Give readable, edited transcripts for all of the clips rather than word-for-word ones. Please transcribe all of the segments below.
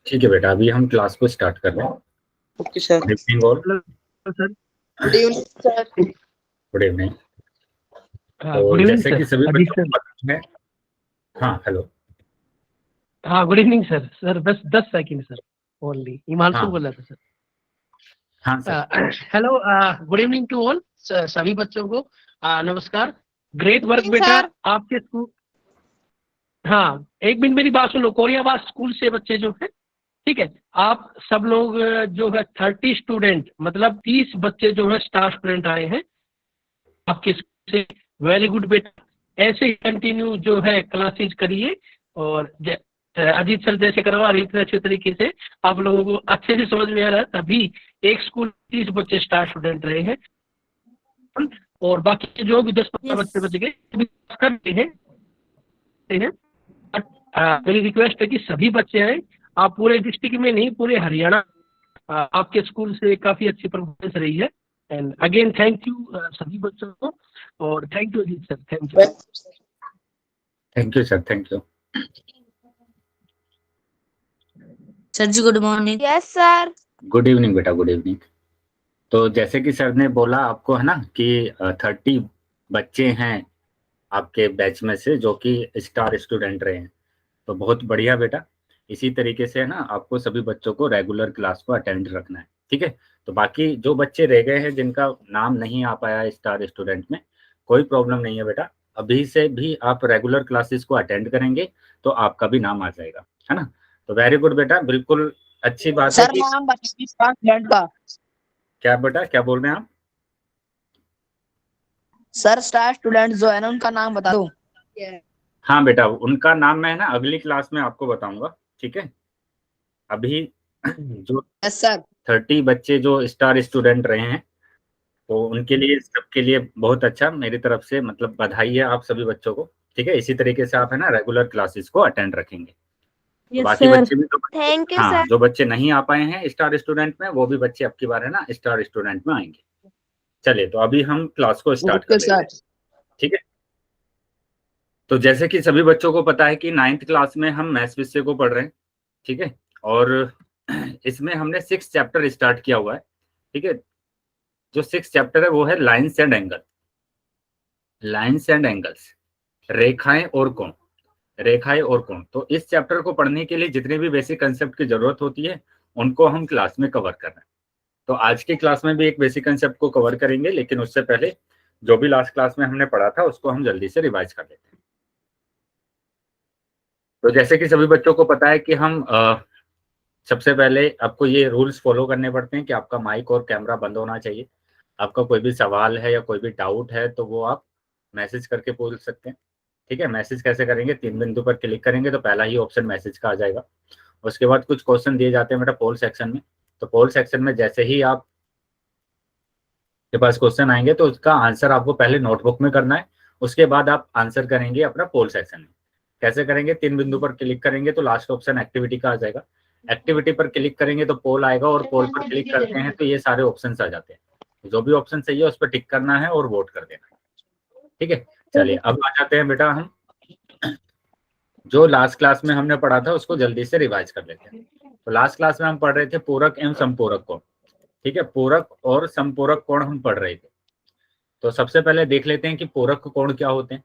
ठीक है बेटा, अभी हम क्लास को स्टार्ट कर रहे हैं। Okay sir. Good evening all. Sir good evening sir. Good evening. हाँ, तो गुड इवनिंग जैसे कि सर। सभी अजीत बच्चों सर। को पता है, हाँ हेलो, हाँ, गुड इवनिंग सर। सर बस 10 सेकंड सर ओनली। हिमांशु हाँ बोल रहा था सर। हाँ sir. Hello, good evening to all. सभी बच्चों को नमस्कार। ग्रेट वर्क Evening, बेटा। sir. आपके स्कूल, हाँ एक मिनट मेरी बात सुन लो। कोरियाबाद स्कूल से बच्चे जो है, ठीक है, आप सब लोग जो है 30 स्टूडेंट, मतलब 30 बच्चे जो है स्टाफ स्टूडेंट आए हैं आपके स्कूल से। वेरी गुड बेटा, ऐसे ही कंटिन्यू जो है क्लासेज करिए। और अजीत सर जैसे करवा रही थे अच्छे तरीके से आप लोगों को अच्छे से समझ में आ रहा है। तभी एक स्कूल 30 बच्चे स्टाफ स्टूडेंट रहे हैं, और बाकी जो भी 10-15 बच्चे बच गए अभी करते हैं। मेरी रिक्वेस्ट है कि सभी बच्चे आए। आप पूरे डिस्ट्रिक्ट में नहीं, पूरे हरियाणा आपके स्कूल से काफी अच्छी परफॉर्मेंस रही है। एंड अगेन थैंक यू सभी बच्चों को, और thank you Ajit sir. Thank you. Thank you sir, thank you. Sir ji good morning. Yes sir. Good evening बेटा, गुड इवनिंग। तो जैसे कि सर ने बोला आपको, है ना, कि 30 बच्चे हैं आपके बैच में से जो कि स्टार स्टूडेंट रहे हैं। तो बहुत बढ़िया बेटा। इसी तरीके से है ना, आपको सभी बच्चों को रेगुलर क्लास को अटेंड रखना है, ठीक है। तो बाकी जो बच्चे रह गए हैं जिनका नाम नहीं आ पाया स्टार स्टूडेंट में, कोई प्रॉब्लम नहीं है बेटा। अभी से भी आप रेगुलर क्लासेस को अटेंड करेंगे तो आपका भी नाम आ जाएगा, है ना। तो वेरी गुड बेटा, बिल्कुल अच्छी बात है सर कि नाम बताइए स्टार स्टूडेंट का। क्या बेटा, क्या बोल रहे हैं आप? सर स्टार स्टूडेंट जो है ना उनका नाम बता दो। हाँ बेटा, उनका नाम मैं है ना अगली क्लास में आपको बताऊंगा, ठीक है। अभी जो यस सर। 30 बच्चे जो स्टार स्टूडेंट रहे हैं, तो उनके लिए, सबके लिए बहुत अच्छा मेरी तरफ से मतलब बधाई है आप सभी बच्चों को, ठीक है। इसी तरीके से आप है ना रेगुलर क्लासेस को अटेंड रखेंगे। तो बाकी बच्चे भी तो, थैंक यू हाँ, सर। जो बच्चे नहीं आ पाए हैं स्टार स्टूडेंट में, वो भी बच्चे अब की बार है ना स्टार स्टूडेंट में आएंगे। चलिए, तो अभी हम क्लास को स्टार्ट कर ओके लेते सर। हैं, ठीक है। तो जैसे कि सभी बच्चों को पता है कि 9th क्लास में हम मैथ्स विषय को पढ़ रहे हैं, ठीक है। और इसमें हमने 6 चैप्टर स्टार्ट किया हुआ है, ठीक है। जो 6 चैप्टर है वो है lines and angle, lines and angles, रेखाएं और कोण, रेखाएं और कोण। तो इस चैप्टर को पढ़ने के लिए जितने भी बेसिक कंसेप्ट की जरूरत होती है उनको हम क्लास में कवर कर रहे हैं। तो आज की क्लास में भी एक बेसिक कंसेप्ट को कवर करेंगे, लेकिन उससे पहले जो भी लास्ट क्लास में हमने पढ़ा था उसको हम जल्दी से रिवाइज कर लेते हैं। तो जैसे कि सभी बच्चों को पता है कि हम सबसे पहले आपको ये रूल्स फॉलो करने पड़ते हैं कि आपका माइक और कैमरा बंद होना चाहिए। आपका कोई भी सवाल है या कोई भी डाउट है तो वो आप मैसेज करके पूछ सकते हैं, ठीक है। मैसेज कैसे करेंगे? 3 बिंदु पर क्लिक करेंगे तो पहला ही ऑप्शन मैसेज का आ जाएगा। उसके बाद कुछ क्वेश्चन दिए जाते हैं बेटा पोल सेक्शन में। तो पोल सेक्शन में जैसे ही आप के पास क्वेश्चन आएंगे तो उसका आंसर आपको पहले नोटबुक में करना है, उसके बाद आप आंसर करेंगे अपना पोल सेक्शन में। कैसे करेंगे? 3 बिंदु पर क्लिक करेंगे तो लास्ट ऑप्शन एक्टिविटी का आ जाएगा। एक्टिविटी पर क्लिक करेंगे तो पोल आएगा, और पोल पर क्लिक करते हैं तो ये सारे ऑप्शन आ जाते हैं। जो भी ऑप्शन सही है उस पर टिक करना है और वोट कर देना है, ठीक है। चलिए, अब आ जाते हैं बेटा हम जो लास्ट क्लास में हमने पढ़ा था उसको जल्दी से रिवाइज कर लेते हैं। तो लास्ट क्लास में हम पढ़ रहे थे पूरक एवं समपूरक कोण, ठीक है। पूरक और समपूरक कोण हम पढ़ रहे थे। तो सबसे पहले देख लेते हैं कि पूरक कोण क्या होते हैं।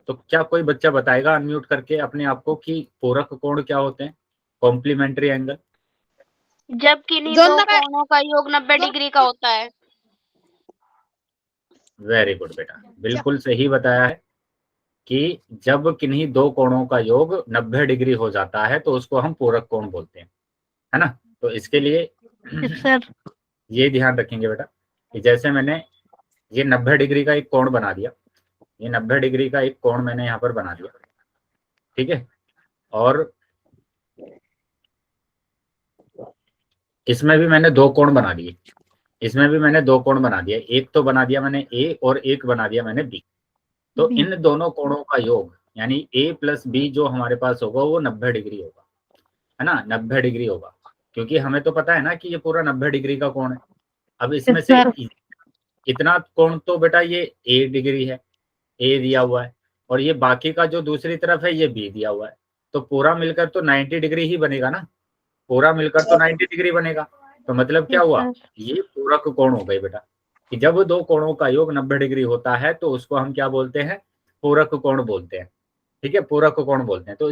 तो क्या कोई बच्चा बताएगा अनम्यूट करके अपने आप को कि पूरक कोण क्या होते हैं? Complementary angle. जब किन्हीं दो कोणों का योग 90 डिग्री का होता है। वेरी गुड बेटा, बिल्कुल सही बताया है कि जब किन्हीं दो कोणों का योग 90 डिग्री हो जाता है तो उसको हम पूरक कोण बोलते हैं, है ना। तो इसके लिए सर ये ध्यान रखेंगे बेटा कि जैसे मैंने ये 90 डिग्री का एक कोण बना दिया, ये 90 डिग्री का एक कोण मैंने यहाँ पर बना दिया, ठीक है। और इसमें भी मैंने 2 कोण बना दिए, इसमें भी मैंने 2 कोण बना दिया। एक तो बना दिया मैंने ए और एक बना दिया मैंने बी। तो इन दोनों कोणों का योग यानी ए प्लस बी जो हमारे पास होगा वो 90 डिग्री होगा, है ना। 90 डिग्री होगा, क्योंकि हमें तो पता है ना कि ये पूरा 90 डिग्री का कोण है। अब इसमें से इतना कोण तो बेटा ये ए डिग्री है, ए दिया हुआ है, और ये बाकी का जो दूसरी तरफ है ये बी दिया हुआ है। तो पूरा मिलकर तो 90 डिग्री ही बनेगा ना, पूरा मिलकर तो 90 डिग्री बनेगा। तो मतलब क्या हुआ, ये पूरक कोण हो गए बेटा, कि जब दो कोणों का योग 90 डिग्री होता है तो उसको हम क्या बोलते हैं, पूरक कोण बोलते हैं। ठीक है, पूरक कोण बोलते हैं। तो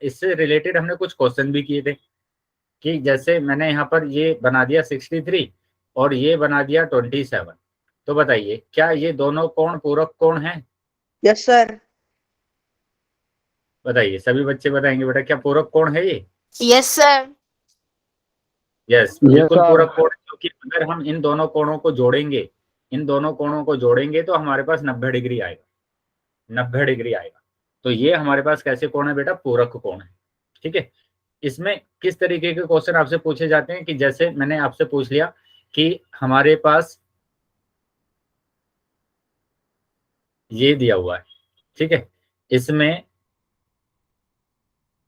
इससे रिलेटेड हमने कुछ क्वेश्चन भी किए थे, कि जैसे मैंने यहाँ पर ये बना दिया 63 और ये बना दिया 27, तो बताइए क्या ये दोनों कोण पूरक कोण हैं? Yes sir. बताइए, सभी बच्चे बताएंगे बेटा, क्या पूरक कोण है ये? Yes sir. यस, बिल्कुल पूरक कोण, क्योंकि अगर हम इन दोनों कोणों को जोड़ेंगे, इन दोनों कोणों को जोड़ेंगे तो हमारे पास 90 डिग्री आएगा, 90 डिग्री आएगा। तो ये हमारे पास कैसे कोण है बेटा, पूरक कोण है। ठीक है, इसमें किस तरीके के क्वेश्चन आपसे पूछे जाते हैं, कि जैसे मैंने आपसे पूछ लिया कि हमारे पास ये दिया हुआ है, ठीक है, इसमें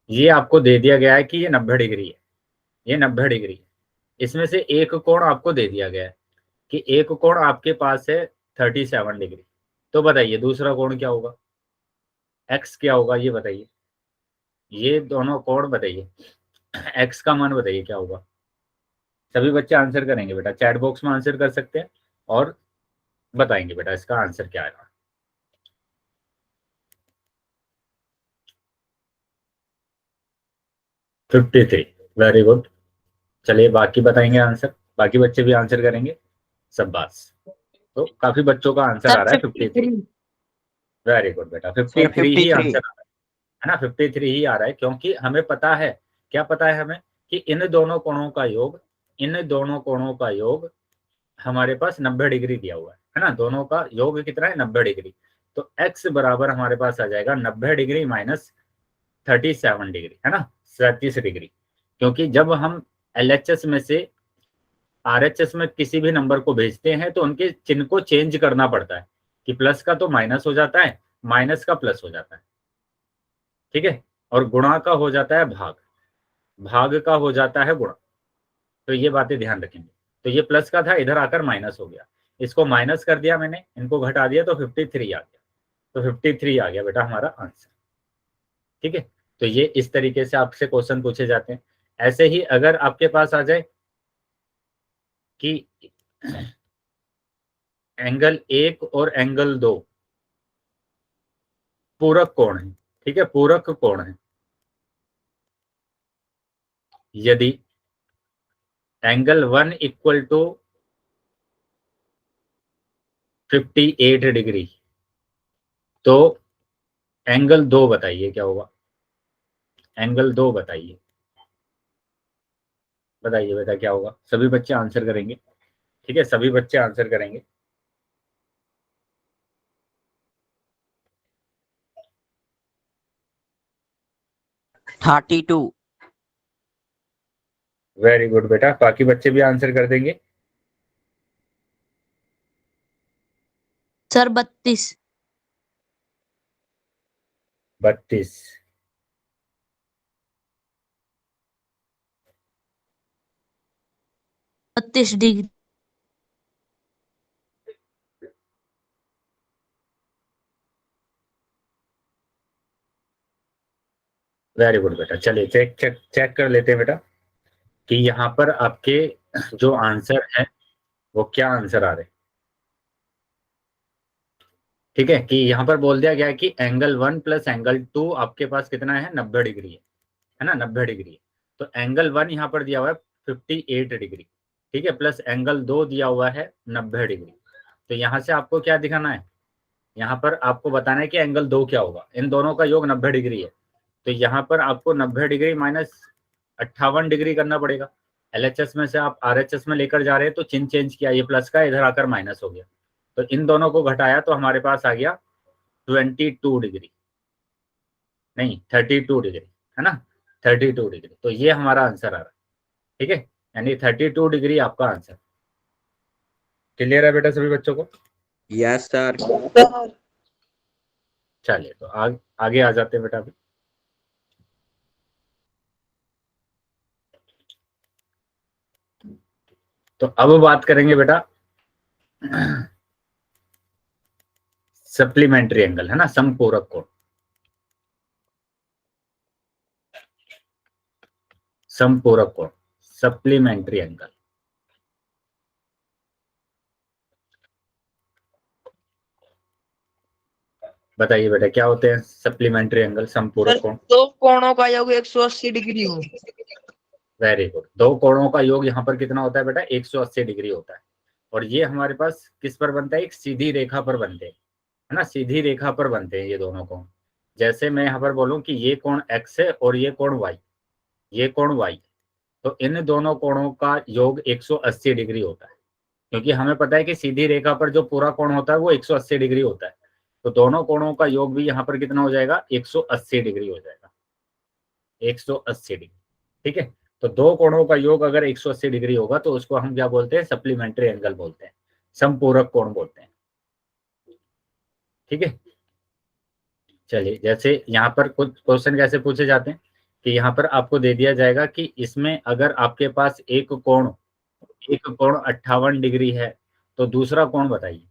ये आपको दे दिया गया है कि ये 90 डिग्री है, ये 90 डिग्री है। इसमें से एक कोण आपको दे दिया गया है कि एक कोण आपके पास है 37 डिग्री। तो बताइए दूसरा कोण क्या होगा, एक्स क्या होगा, ये बताइए, ये दोनों कोण बताइए, एक्स का मान बताइए क्या होगा। सभी बच्चे आंसर करेंगे बेटा, चैट बॉक्स में आंसर कर सकते हैं और बताएंगे बेटा इसका आंसर क्या आएगा। Fifty three, very good. चलिए बाकी बताएंगे आंसर, बाकी बच्चे भी आंसर करेंगे सब बात। तो काफी बच्चों का आंसर आ रहा है 53। वेरी गुड बेटा, 53 ही आंसर आ रहा है ना, 53 ही आ रहा है, क्योंकि हमें पता है, क्या पता है हमें, कि इन दोनों कोणों का योग, इन दोनों कोणों का योग हमारे पास 90 डिग्री दिया हुआ है ना, दोनों का योग कितना है, 90 डिग्री। तो x बराबर हमारे पास आ जाएगा 90 डिग्री माइनस 37 डिग्री, है ना, 37 डिग्री। क्योंकि जब हम LHS में से RHS में किसी भी नंबर को भेजते हैं तो उनके चिन्ह को चेंज करना पड़ता है, कि प्लस का तो माइनस हो जाता है, माइनस का प्लस हो जाता है, ठीक है, और गुणा का हो जाता है भाग, भाग का हो जाता है गुणा। तो ये बातें ध्यान रखेंगे। तो ये प्लस का था, इधर आकर माइनस हो गया, इसको माइनस कर दिया मैंने, इनको घटा दिया, तो 53 आ गया। तो 53 आ गया बेटा हमारा आंसर। ठीक है, तो ये इस तरीके से आपसे क्वेश्चन पूछे जाते हैं। ऐसे ही अगर आपके पास आ जाए कि एंगल 1 और एंगल 2 पूरक कोण है, ठीक है, पूरक कोण है, यदि एंगल 1 इक्वल टू 58 डिग्री, तो एंगल 2 बताइए क्या होगा, एंगल 2 बताइए, बताइए बेटा क्या होगा। सभी बच्चे आंसर करेंगे, ठीक है, सभी बच्चे आंसर करेंगे। Thirty two. वेरी गुड बेटा, बाकी बच्चे भी आंसर कर देंगे। Sir 32 32, 32 degree. वेरी गुड बेटा। चलिए चेक चेक चेक कर लेते हैं बेटा कि यहाँ पर आपके जो आंसर है वो क्या आंसर आ रहे हैं। ठीक है, कि यहाँ पर बोल दिया गया है कि एंगल 1 प्लस एंगल 2 आपके पास कितना है, 90 डिग्री है ना, 90 डिग्री है। तो एंगल 1 यहाँ पर दिया हुआ है 58 डिग्री, ठीक है, प्लस एंगल 2 दिया हुआ है 90 डिग्री। तो यहाँ से आपको क्या दिखाना है, यहाँ पर आपको बताना है कि एंगल 2 क्या होगा, इन दोनों का योग 90 डिग्री है। तो यहाँ पर आपको 90 डिग्री माइनस 58 डिग्री करना पड़ेगा। LHS में से आप RHS में लेकर जा रहे हैं तो चिन्ह चेंज किया, ये प्लस का इधर आकर माइनस हो गया, तो इन दोनों को घटाया तो हमारे पास आ गया 22 डिग्री, नहीं 32 डिग्री, है ना, 32 डिग्री। तो ये हमारा आंसर आ रहा है, ठीक है, यानी 32 डिग्री आपका आंसर। क्लियर है बेटा सभी बच्चों को? Yes sir. चलिए तो आगे आ जाते हैं बेटा अभी। तो अब बात करेंगे बेटा सप्लीमेंट्री एंगल, है ना, समपूरक कोण। समपूरक कोण, सप्लीमेंट्री एंगल। बताइए बेटा क्या होते हैं सप्लीमेंट्री एंगल, समपूरक कोण? दो कोणों का योग 180 डिग्री हो। Very good. दो कोणों का योग यहाँ पर कितना होता है बेटा? 180 डिग्री होता है। और ये हमारे पास किस पर बनता है? एक सीधी रेखा पर बनते हैं, है ना, सीधी रेखा पर बनते हैं ये दोनों कोण। जैसे मैं यहाँ पर बोलूं कि ये कोण x है और ये कोण y, ये कोण y, तो इन दोनों कोणों का योग 180 डिग्री होता है, क्योंकि हमें पता है कि सीधी रेखा पर जो पूरा कोण होता है वो 180 डिग्री होता है। तो दोनों कोणों का योग भी यहाँ पर कितना हो जाएगा? 180 डिग्री हो जाएगा, 180 डिग्री। ठीक है, तो दो कोणों का योग अगर 180 डिग्री होगा तो उसको हम क्या बोलते हैं? सप्लीमेंट्री एंगल बोलते हैं, समपूरक कोण बोलते हैं। ठीक है, चलिए जैसे यहाँ पर कुछ क्वेश्चन कैसे पूछे जाते हैं कि यहाँ पर आपको दे दिया जाएगा कि इसमें अगर आपके पास एक कोण 58 डिग्री है तो दूसरा कोण बताइए,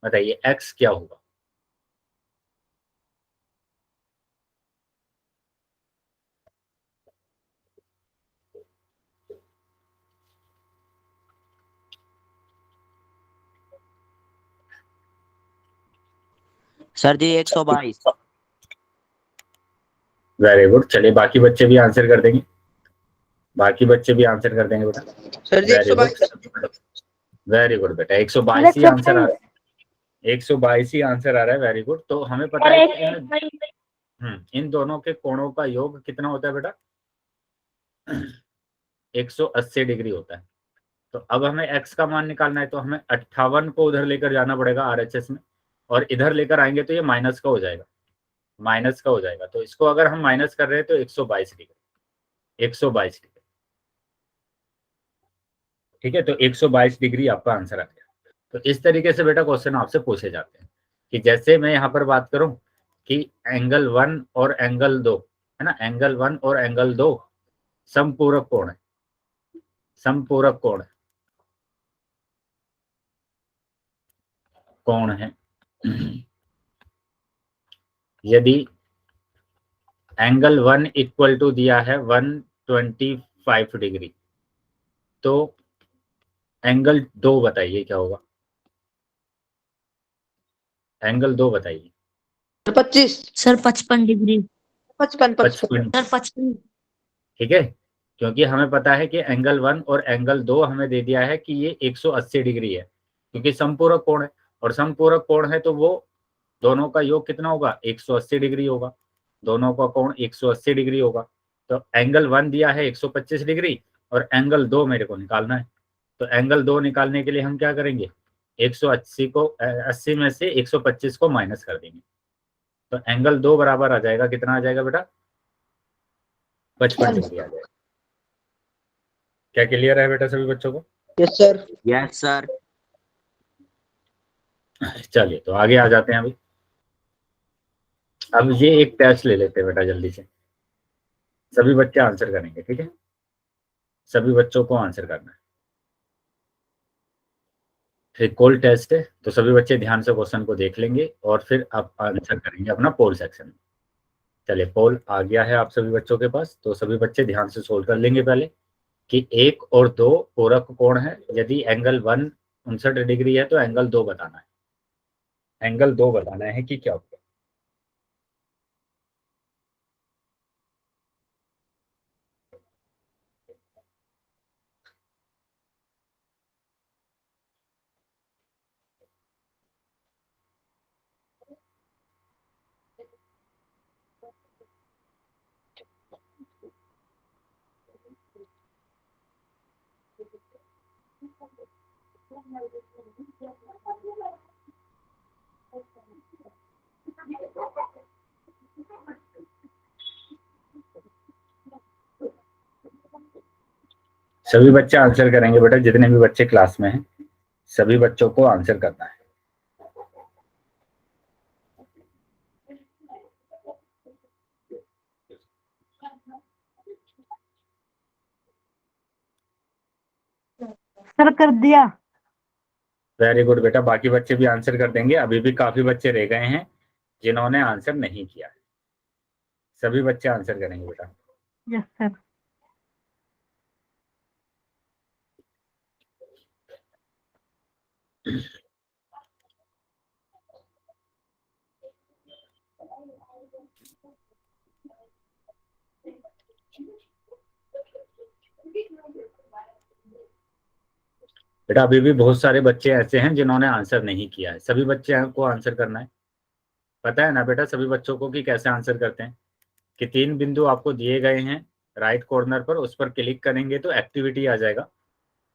बताइए x क्या होगा? सर जी 122। Very good. चलिए बाकी बच्चे भी आंसर कर देंगे, बाकी बच्चे भी आंसर कर देंगे बेटा। सर जी 122। वेरी गुड बेटा, 122 ही आंसर आ रहा है, 122 ही आंसर आ रहा है। Very good. तो हमें पता है कि इन दोनों के कोणों का योग कितना होता है बेटा? 180 डिग्री होता है। तो अब हमें x का मान निकालना है, तो हमें 58 को उधर लेकर जाना पड़ेगा RHS में, और इधर लेकर आएंगे तो ये माइनस का हो जाएगा, माइनस का हो जाएगा। तो इसको अगर हम माइनस कर रहे हैं तो 122 डिग्री, 122 डिग्री। ठीक है, तो 122 डिग्री आपका आंसर आ गया। तो इस तरीके से बेटा क्वेश्चन आपसे पूछे जाते हैं कि जैसे मैं यहाँ पर बात करूं कि एंगल 1 और एंगल 2, है ना, एंगल 1 और एंगल 2 समपूरक कोण है, समपूरक कोण है, कोण है। यदि एंगल 1 इक्वल टू दिया है 125 डिग्री, तो एंगल 2 बताइए क्या होगा? एंगल 2 बताइए। 25। Sir 55 degree. 55 55। सर 55। ठीक है, क्योंकि हमें पता है कि एंगल 1 और एंगल 2 हमें दे दिया है कि ये 180 डिग्री है, क्योंकि समपूरक कोण है, और समपूरक कोण है तो वो दोनों का योग कितना होगा? 180 डिग्री होगा, दोनों का कोण 180 डिग्री होगा। तो एंगल 1 दिया है 125 डिग्री, और एंगल 2 मेरे को निकालना है। तो एंगल 2 निकालने के लिए हम क्या करेंगे? 180 को 80 में से 125 को माइनस कर देंगे, तो एंगल 2 बराबर आ जाएगा, कितना आ जाएगा बेटा? 55 डिग्री आ जाएगा। क्या क्लियर है बेटा सभी बच्चों को? Yes sir. Yes sir. चलिए तो आगे आ जाते हैं। अभी अब ये एक टेस्ट ले लेते हैं बेटा जल्दी से, सभी बच्चे आंसर करेंगे। ठीक है, सभी बच्चों को आंसर करना है, ट्रिकोल टेस्ट है, तो सभी बच्चे ध्यान से क्वेश्चन को देख लेंगे और फिर आप आंसर करेंगे अपना पोल सेक्शन में। चलिए पोल आ गया है आप सभी बच्चों के पास, तो सभी बच्चे ध्यान से सोल्व कर लेंगे पहले कि 1 और 2 पूरक कोण है। यदि एंगल 1 59 डिग्री है तो एंगल 2 बताना है, एंगल 2 बताना है कि क्या होगा। सभी बच्चे आंसर करेंगे बेटा, जितने भी बच्चे क्लास में हैं सभी बच्चों को आंसर करना है। सर कर दिया। वेरी गुड बेटा, बाकी बच्चे भी आंसर कर देंगे। अभी भी काफी बच्चे रह गए हैं जिन्होंने आंसर नहीं किया है, सभी बच्चे आंसर करेंगे बेटा। Yes sir. बेटा अभी भी बहुत सारे बच्चे ऐसे हैं जिन्होंने आंसर नहीं किया है। सभी बच्चे को आंसर करना है। पता है ना बेटा सभी बच्चों को कि कैसे आंसर करते हैं, कि 3 बिंदु आपको दिए गए हैं राइट कॉर्नर पर, उस पर क्लिक करेंगे तो एक्टिविटी आ जाएगा,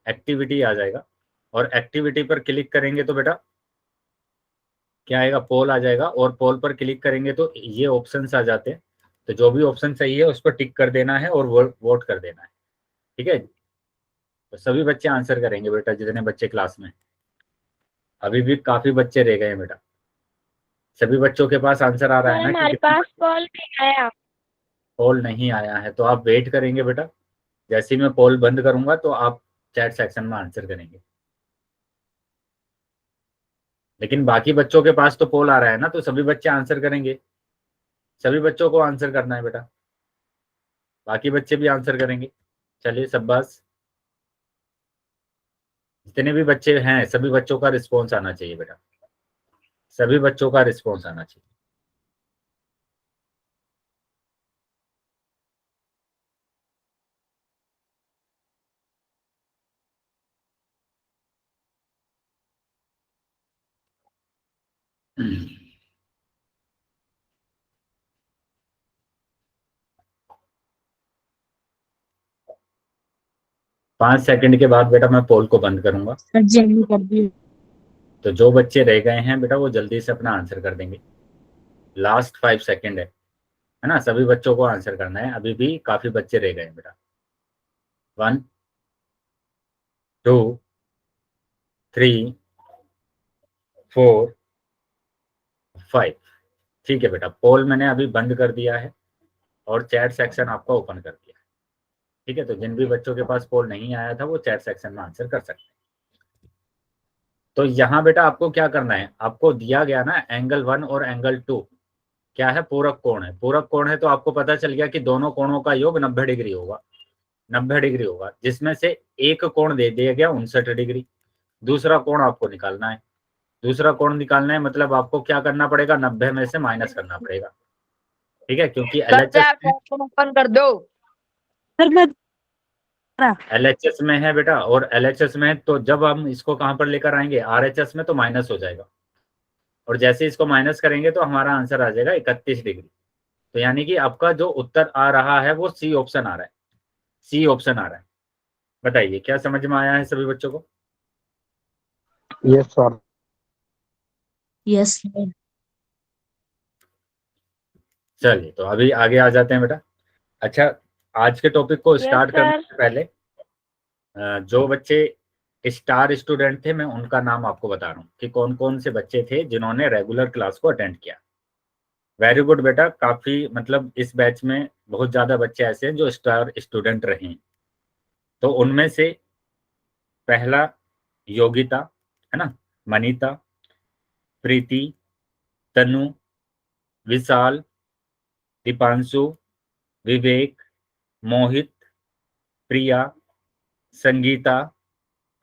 एक्टिविटी आ जाएगा। और एक्टिविटी पर क्लिक करेंगे तो बेटा क्या आएगा, पोल आ जाएगा। और पोल पर क्लिक करेंगे तो ये ऑप्शंस आ जाते हैं। तो जो भी ऑप्शन सही है उस पर टिक कर देना है और वोट कर देना है। ठीक है, तो सभी बच्चे आंसर करेंगे बेटा, जितने बच्चे क्लास में। अभी भी काफी बच्चे रह गए हैं बेटा। सभी बच्चों के पास आंसर आ रहा है ना कि हमारे पास पोल नहीं आया। पोल नहीं आया है, तो आप वेट करेंगे बेटा। जैसे ही मैं पोल बंद करूंगा तो आप चैट सेक्शन में आंसर करेंगे। लेकिन बाकी बच्चों के पास तो पोल आ रहा है ना, तो सभी बच्चे आंसर करेंगे। सभी बच्चों को आंसर करना है बेटा, बाकी बच्चे भी आंसर करेंगे। चलिए शाबाश, जितने भी बच्चे हैं सभी बच्चों का रिस्पॉन्स आना चाहिए बेटा, सभी बच्चों का रिस्पॉन्स आना चाहिए। पांच सेकंड के बाद बेटा मैं पोल को बंद करूंगा। सर जी हमने कर दिए। तो जो बच्चे रह गए हैं बेटा वो जल्दी से अपना आंसर कर देंगे। लास्ट 5 सेकंड है ना, सभी बच्चों को आंसर करना है। अभी भी काफी बच्चे रह गए हैं बेटा। 1 2 3 4 5। ठीक है बेटा, पोल मैंने अभी बंद कर दिया है और चैट सेक्शन आपका ओपन कर दिया है। ठीक है, तो जिन भी बच्चों के पास पोल नहीं आया था वो चैट सेक्शन में आंसर कर सकते हैं। तो यहाँ बेटा आपको क्या करना है, आपको दिया गया ना एंगल 1 और एंगल 2 क्या है, पूरक कोण है। पूरक कोण है तो आपको पता चल गया कि दोनों कोणों का योग 90 डिग्री होगा। 90 डिग्री होगा, जिसमें से एक कोण दे दिया गया 59 डिग्री। दूसरा कोण आपको निकालना है। दूसरा कोण निकालना है मतलब आपको क्या करना पड़ेगा, 90 में से माइनस करना पड़ेगा। ठीक है, क्योंकि ओपन कर दो। सर मैं एलएचएस में है बेटा, और एलएचएस में है तो जब हम इसको कहां पर लेकर आएंगे, आरएचएस में, तो माइनस हो जाएगा। और जैसे इसको माइनस करेंगे तो हमारा आंसर आ जाएगा 31 डिग्री। तो यानी कि आपका जो उत्तर आ रहा है वो सी ऑप्शन आ रहा है, सी ऑप्शन आ रहा है। बताइए क्या समझ में आया है सभी बच्चों को? Yes sir. Yes sir. चलिए तो अभी आगे आ जाते हैं बेटा। अच्छा, आज के टॉपिक को स्टार्ट करने से पहले जो बच्चे स्टार स्टूडेंट थे मैं उनका नाम आपको बता रहा हूँ कि कौन कौन से बच्चे थे जिन्होंने रेगुलर क्लास को अटेंड किया। वेरी गुड बेटा, काफी मतलब इस बैच में बहुत ज्यादा बच्चे ऐसे हैं जो स्टार स्टूडेंट रहे हैं। तो उनमें से पहला योगिता, है ना, मनीता, प्रीति, तनु, विशाल, दीपांशु, विवेक, मोहित, प्रिया, संगीता,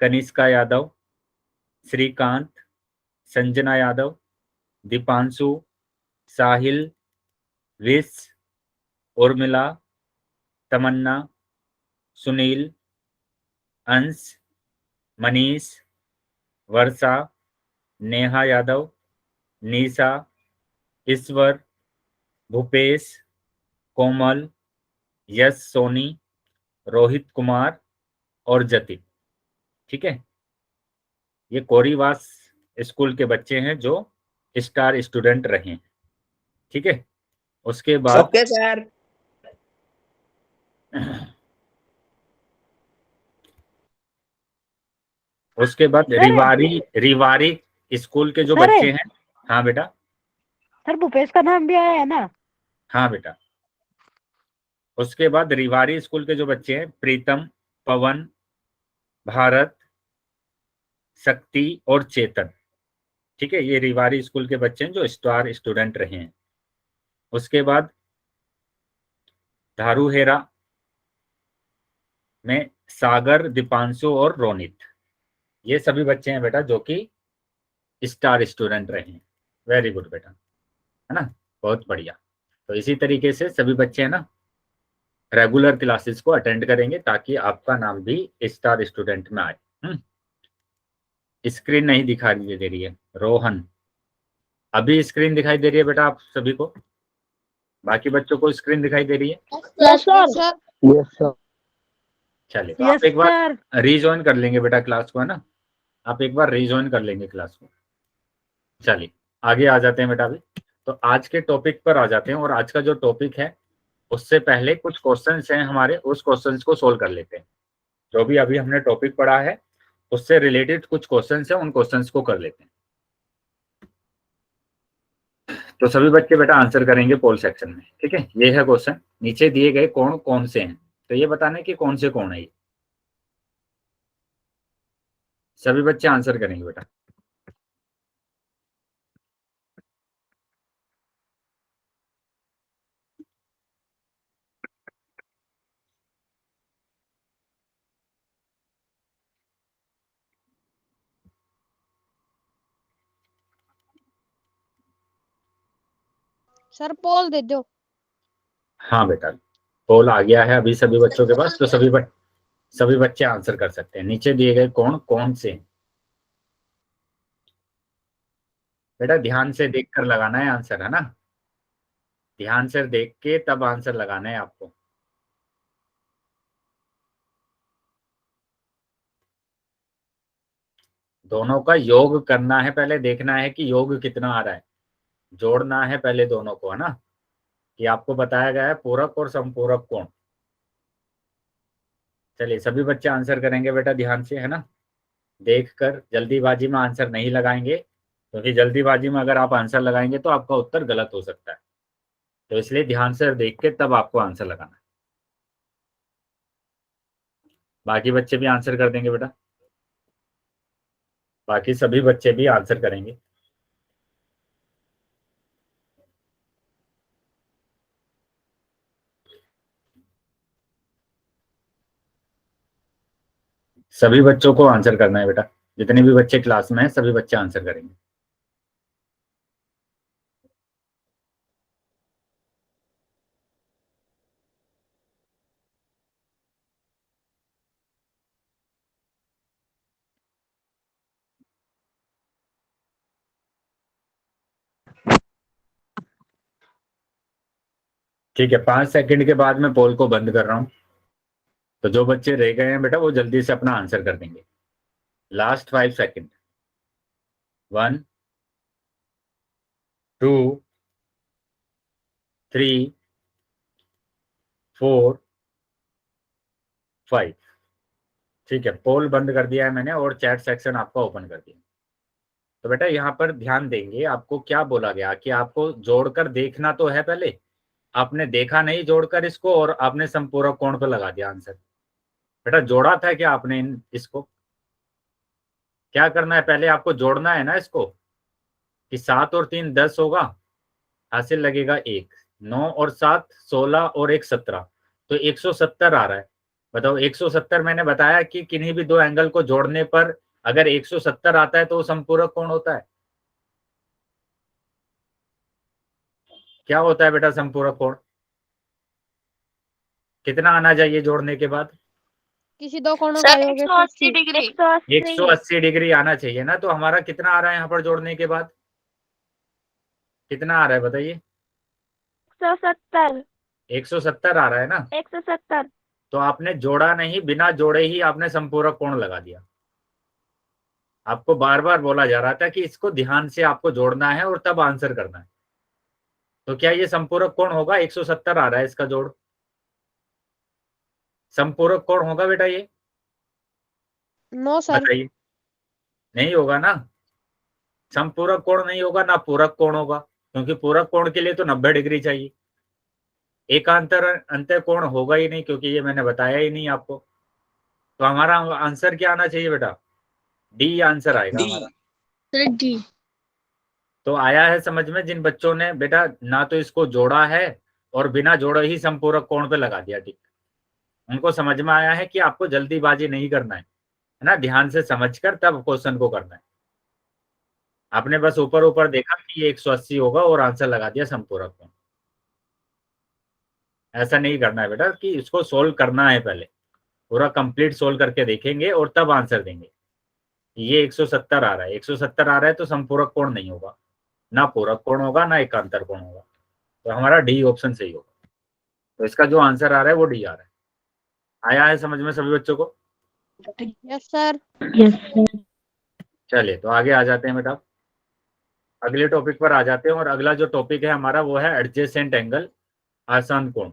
कनिष्का यादव, श्रीकांत, संजना यादव, दीपांशु, साहिल, विश, उर्मिला, तमन्ना, सुनील, अंश, मनीष, वर्षा, नेहा यादव, निशा, ईश्वर, भूपेश, कोमल, यश सोनी, रोहित कुमार और जतिन। ठीक है, ये कोरीवास स्कूल के बच्चे हैं जो स्टार स्टूडेंट रहे हैं। ठीक है, उसके बाद ओके सर। उसके बाद रिवारी स्कूल के जो बच्चे हैं। हाँ बेटा। सर भूपेश का नाम भी आया है ना? हाँ बेटा। उसके बाद रिवारी स्कूल के जो बच्चे हैं, प्रीतम, पवन, भारत, शक्ति और चेतन। ठीक है, ये रिवारी स्कूल के बच्चे हैं जो स्टार स्टूडेंट रहे हैं। उसके बाद धारूहेरा में सागर, दीपांशु और रोनित, ये सभी बच्चे हैं बेटा जो कि स्टार स्टूडेंट रहे। वेरी गुड बेटा, है ना, बहुत बढ़िया। तो इसी तरीके से सभी बच्चे है ना रेगुलर क्लासेस को अटेंड करेंगे ताकि आपका नाम भी स्टार स्टूडेंट में आए। स्क्रीन नहीं दिखाई दे रही है रोहन, अभी स्क्रीन दिखाई दे रही है बेटा आप सभी को? बाकी बच्चों को स्क्रीन दिखाई दे रही है? Yes sir. Yes sir. चलिए, तो आप यस एक बार सर। रीजॉइन कर लेंगे बेटा क्लास को, है ना, आप एक बार रीजॉइन कर लेंगे क्लास को। चलिए आगे आ जाते हैं बेटा। अभी तो आज के टॉपिक पर आ जाते हैं, और आज का जो टॉपिक है उससे पहले कुछ क्वेश्चंस हैं हमारे, उस क्वेश्चंस को सोल्व कर लेते हैं। जो भी अभी हमने टॉपिक पढ़ा है उससे रिलेटेड कुछ क्वेश्चंस हैं, उन क्वेश्चंस को कर लेते हैं। तो सभी बच्चे बेटा आंसर करेंगे पोल सेक्शन में, ठीक है। ये है क्वेश्चन, नीचे दिए गए कौन कौन से हैं, तो ये बताना है कि कौन से कौन है ये। सभी बच्चे आंसर करेंगे बेटा। सर पोल दे दो। हाँ बेटा, पोल आ गया है अभी सभी बच्चों के पास, तो सभी बच्चे आंसर कर सकते हैं। नीचे दिए गए कौन कौन से हैं? बेटा ध्यान से देख कर लगाना है आंसर, है ना, ध्यान से देख के तब आंसर लगाना है आपको। दोनों का योग करना है, पहले देखना है कि योग कितना आ रहा है, जोड़ना है पहले दोनों को, है ना, कि आपको बताया गया है पूरक और संपूरक कोण। चलिए सभी बच्चे आंसर करेंगे बेटा ध्यान से, है ना, देखकर, जल्दीबाजी में आंसर नहीं लगाएंगे, क्योंकि जल्दीबाजी में अगर आप आंसर लगाएंगे तो आपका उत्तर गलत हो सकता है। तो इसलिए ध्यान से देख के तब आपको आंसर लगाना है। बाकी बच्चे भी आंसर कर देंगे बेटा, बाकी सभी बच्चे भी आंसर करेंगे। सभी बच्चों को आंसर करना है बेटा, जितने भी बच्चे क्लास में हैं सभी बच्चे आंसर करेंगे। ठीक है, 5 सेकंड के बाद मैं पोल को बंद कर रहा हूं, तो जो बच्चे रह गए हैं बेटा वो जल्दी से अपना आंसर कर देंगे। Last 5 second. 1 2 3 4 5। ठीक है, पोल बंद कर दिया है मैंने और चैट सेक्शन आपका ओपन कर दिया। तो बेटा यहाँ पर ध्यान देंगे, आपको क्या बोला गया कि आपको जोड़कर देखना तो है पहले, आपने देखा नहीं जोड़कर इसको और आपने संपूरक कोण पे लगा दिया आंसर। बेटा जोड़ा था क्या आपने इसको? क्या करना है, पहले आपको जोड़ना है ना इसको, कि 7 और 3 10 होगा, हासिल लगेगा 1, 9 और 7 16 और 1 17, तो 170 आ रहा है। बताओ 170 मैंने बताया कि किन्हीं भी दो एंगल को जोड़ने पर अगर 170 आता है तो वो संपूरक कोण होता है। क्या होता है बेटा संपूरक कोण? कितना आना चाहिए जोड़ने के बाद? किसी दो कोणों सर का योग 180 डिग्री। 180 डिग्री आना चाहिए ना। तो हमारा कितना आ रहा है यहाँ पर जोड़ने के बाद, कितना आ रहा है बताइए? 170। 170 आ रहा है ना। 170। तो आपने जोड़ा नहीं, बिना जोड़े ही आपने संपूरक कोण लगा दिया। आपको बार बार बोला जा रहा था कि इसको ध्यान से आपको जोड़ना है और तब आंसर करना है। तो क्या ये संपूरक कोण होगा? 170 आ रहा है इसका जोड़, संपूरक कोण होगा बेटा ये? No sir. बताइए, नहीं होगा ना, संपूरक कोण नहीं होगा ना पूरक कोण होगा, क्योंकि पूरक कोण के लिए तो 90 डिग्री चाहिए। एकांतर अंतर कोण होगा ही नहीं, क्योंकि ये मैंने बताया ही नहीं आपको। तो हमारा आंसर क्या आना चाहिए बेटा? डी आंसर आएगा हमारा। Sir D. तो आया है समझ में जिन बच्चों ने बेटा ना तो इसको जोड़ा है और बिना जोड़े ही संपूरक कोण पे लगा दिया टिक, उनको समझ में आया है कि आपको जल्दीबाजी नहीं करना है ना, ध्यान से समझकर तब क्वेश्चन को करना है। आपने बस ऊपर ऊपर देखा कि ये 180 होगा और आंसर लगा दिया संपूरक कोण। ऐसा नहीं करना है बेटा कि इसको सोल्व करना है, पहले पूरा कंप्लीट सोल्व करके देखेंगे और तब आंसर देंगे। ये 170 आ रहा है, 170 आ रहा है तो संपूरक कोण नहीं होगा, ना पूरक कोण होगा, ना एकांतर कोण होगा, तो हमारा डी ऑप्शन सही होगा। तो इसका जो आंसर आ रहा है वो डी आ रहा है। आया है समझ में सभी बच्चों को? Yes sir. Yes sir. चलिए तो आगे आ जाते हैं बेटा, अगले टॉपिक पर आ जाते हैं। और अगला जो टॉपिक है हमारा वो है एडजेसेंट एंगल, आसान कोण।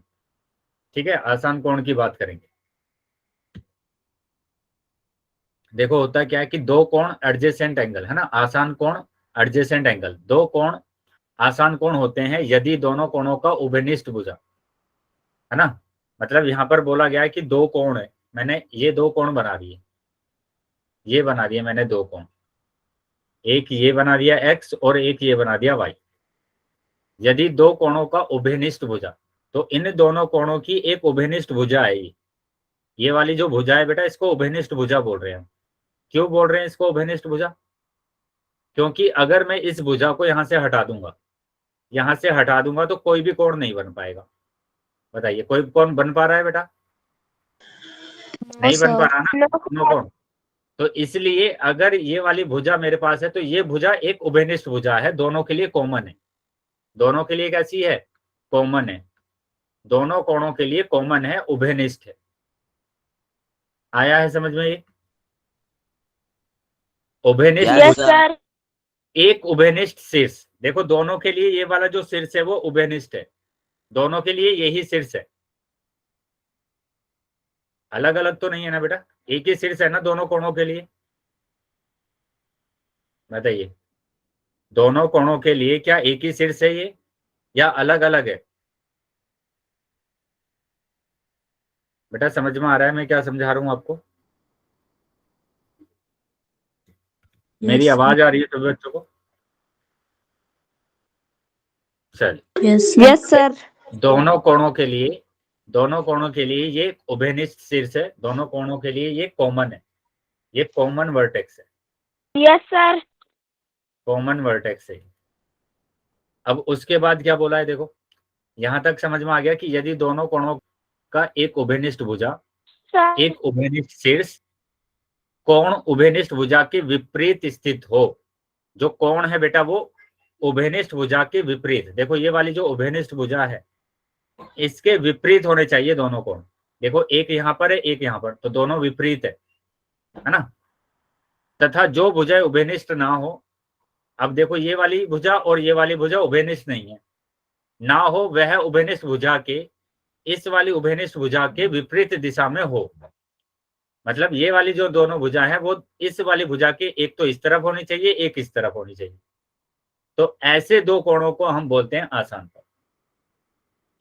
ठीक है, आसान कोण की बात करेंगे। देखो होता क्या है कि दो कोण एडजेसेंट एंगल है ना, आसान कोण एडजेसेंट एंगल, दो कोण आसान कोण होते हैं यदि दोनों कोणों का उभयनिष्ठ भुजा है ना। मतलब यहाँ पर बोला गया है कि दो कोण है, मैंने ये दो कोण बना दिए, ये बना दिए मैंने दो कोण, एक ये बना दिया x और एक ये बना दिया y। यदि दो कोणों का उभयनिष्ठ भुजा, तो इन दोनों कोणों की एक उभयनिष्ठ भुजा है। ये वाली जो भुजा है बेटा इसको उभयनिष्ठ भुजा बोल रहे हैं। क्यों बोल रहे हैं इसको उभयनिष्ठ भुजा? क्योंकि अगर मैं इस भुजा को यहां से हटा दूंगा, यहां से हटा दूंगा तो कोई भी कोण नहीं बन पाएगा। बताइए कोई कोण बन पा रहा है बेटा? नहीं बन पा रहा ना दोनों कोण। तो इसलिए अगर ये वाली भुजा मेरे पास है तो ये भुजा एक उभयनिष्ठ भुजा है, दोनों के लिए कॉमन है। दोनों के लिए कैसी है? कॉमन है, दोनों कोणों के लिए कॉमन है, उभयनिष्ठ है। आया है समझ में ये? उभयनिष्ठ भुजा, एक उभयनिष्ठ शीर्ष। देखो दोनों के लिए ये वाला जो शीर्ष है वो उभयनिष्ठ है, दोनों के लिए यही शीर्ष है, अलग अलग तो नहीं है ना बेटा, एक ही शीर्ष है ना दोनों कोणों के लिए। बताइए दोनों कोणों के लिए क्या एक ही शीर्ष है ये या अलग अलग है? बेटा समझ में आ रहा है मैं क्या समझा रहा हूं आपको? मेरी आवाज आ रही है सभी बच्चों को? चल यस सर। दोनों कोणों के लिए ये उभयनिष्ठ शीर्ष है, दोनों कोणों के लिए ये कॉमन है, ये कॉमन वर्टेक्स है। Yes sir. कॉमन वर्टेक्स है। अब उसके बाद क्या बोला है देखो, यहां तक समझ में आ गया कि यदि दोनों कोणों का एक उभयनिष्ठ भुजा, एक उभयनिष्ठ शीर्ष, कोण उभयनिष्ठ भुजा के विपरीत स्थित हो। जो कोण है बेटा वो उभयनिष्ठ भुजा के विपरीत, देखो ये वाली जो उभयनिष्ठ भुजा है इसके विपरीत होने चाहिए दोनों कोण। देखो एक यहाँ पर है एक यहाँ पर, तो दोनों विपरीत है ना। तथा जो भुजाएं उभयनिष्ठ ना हो, अब देखो ये वाली भुजा और ये वाली भुजा उभयनिष्ठ नहीं है, ना हो वह उभयनिष्ठ भुजा के इस वाली उभयनिष्ठ भुजा के विपरीत दिशा में हो। मतलब ये वाली जो दोनों भुजा है वो इस वाली भुजा के एक तो इस तरफ होनी चाहिए, एक इस तरफ होनी चाहिए। तो ऐसे दो कोणों को हम बोलते हैं आसान कोण।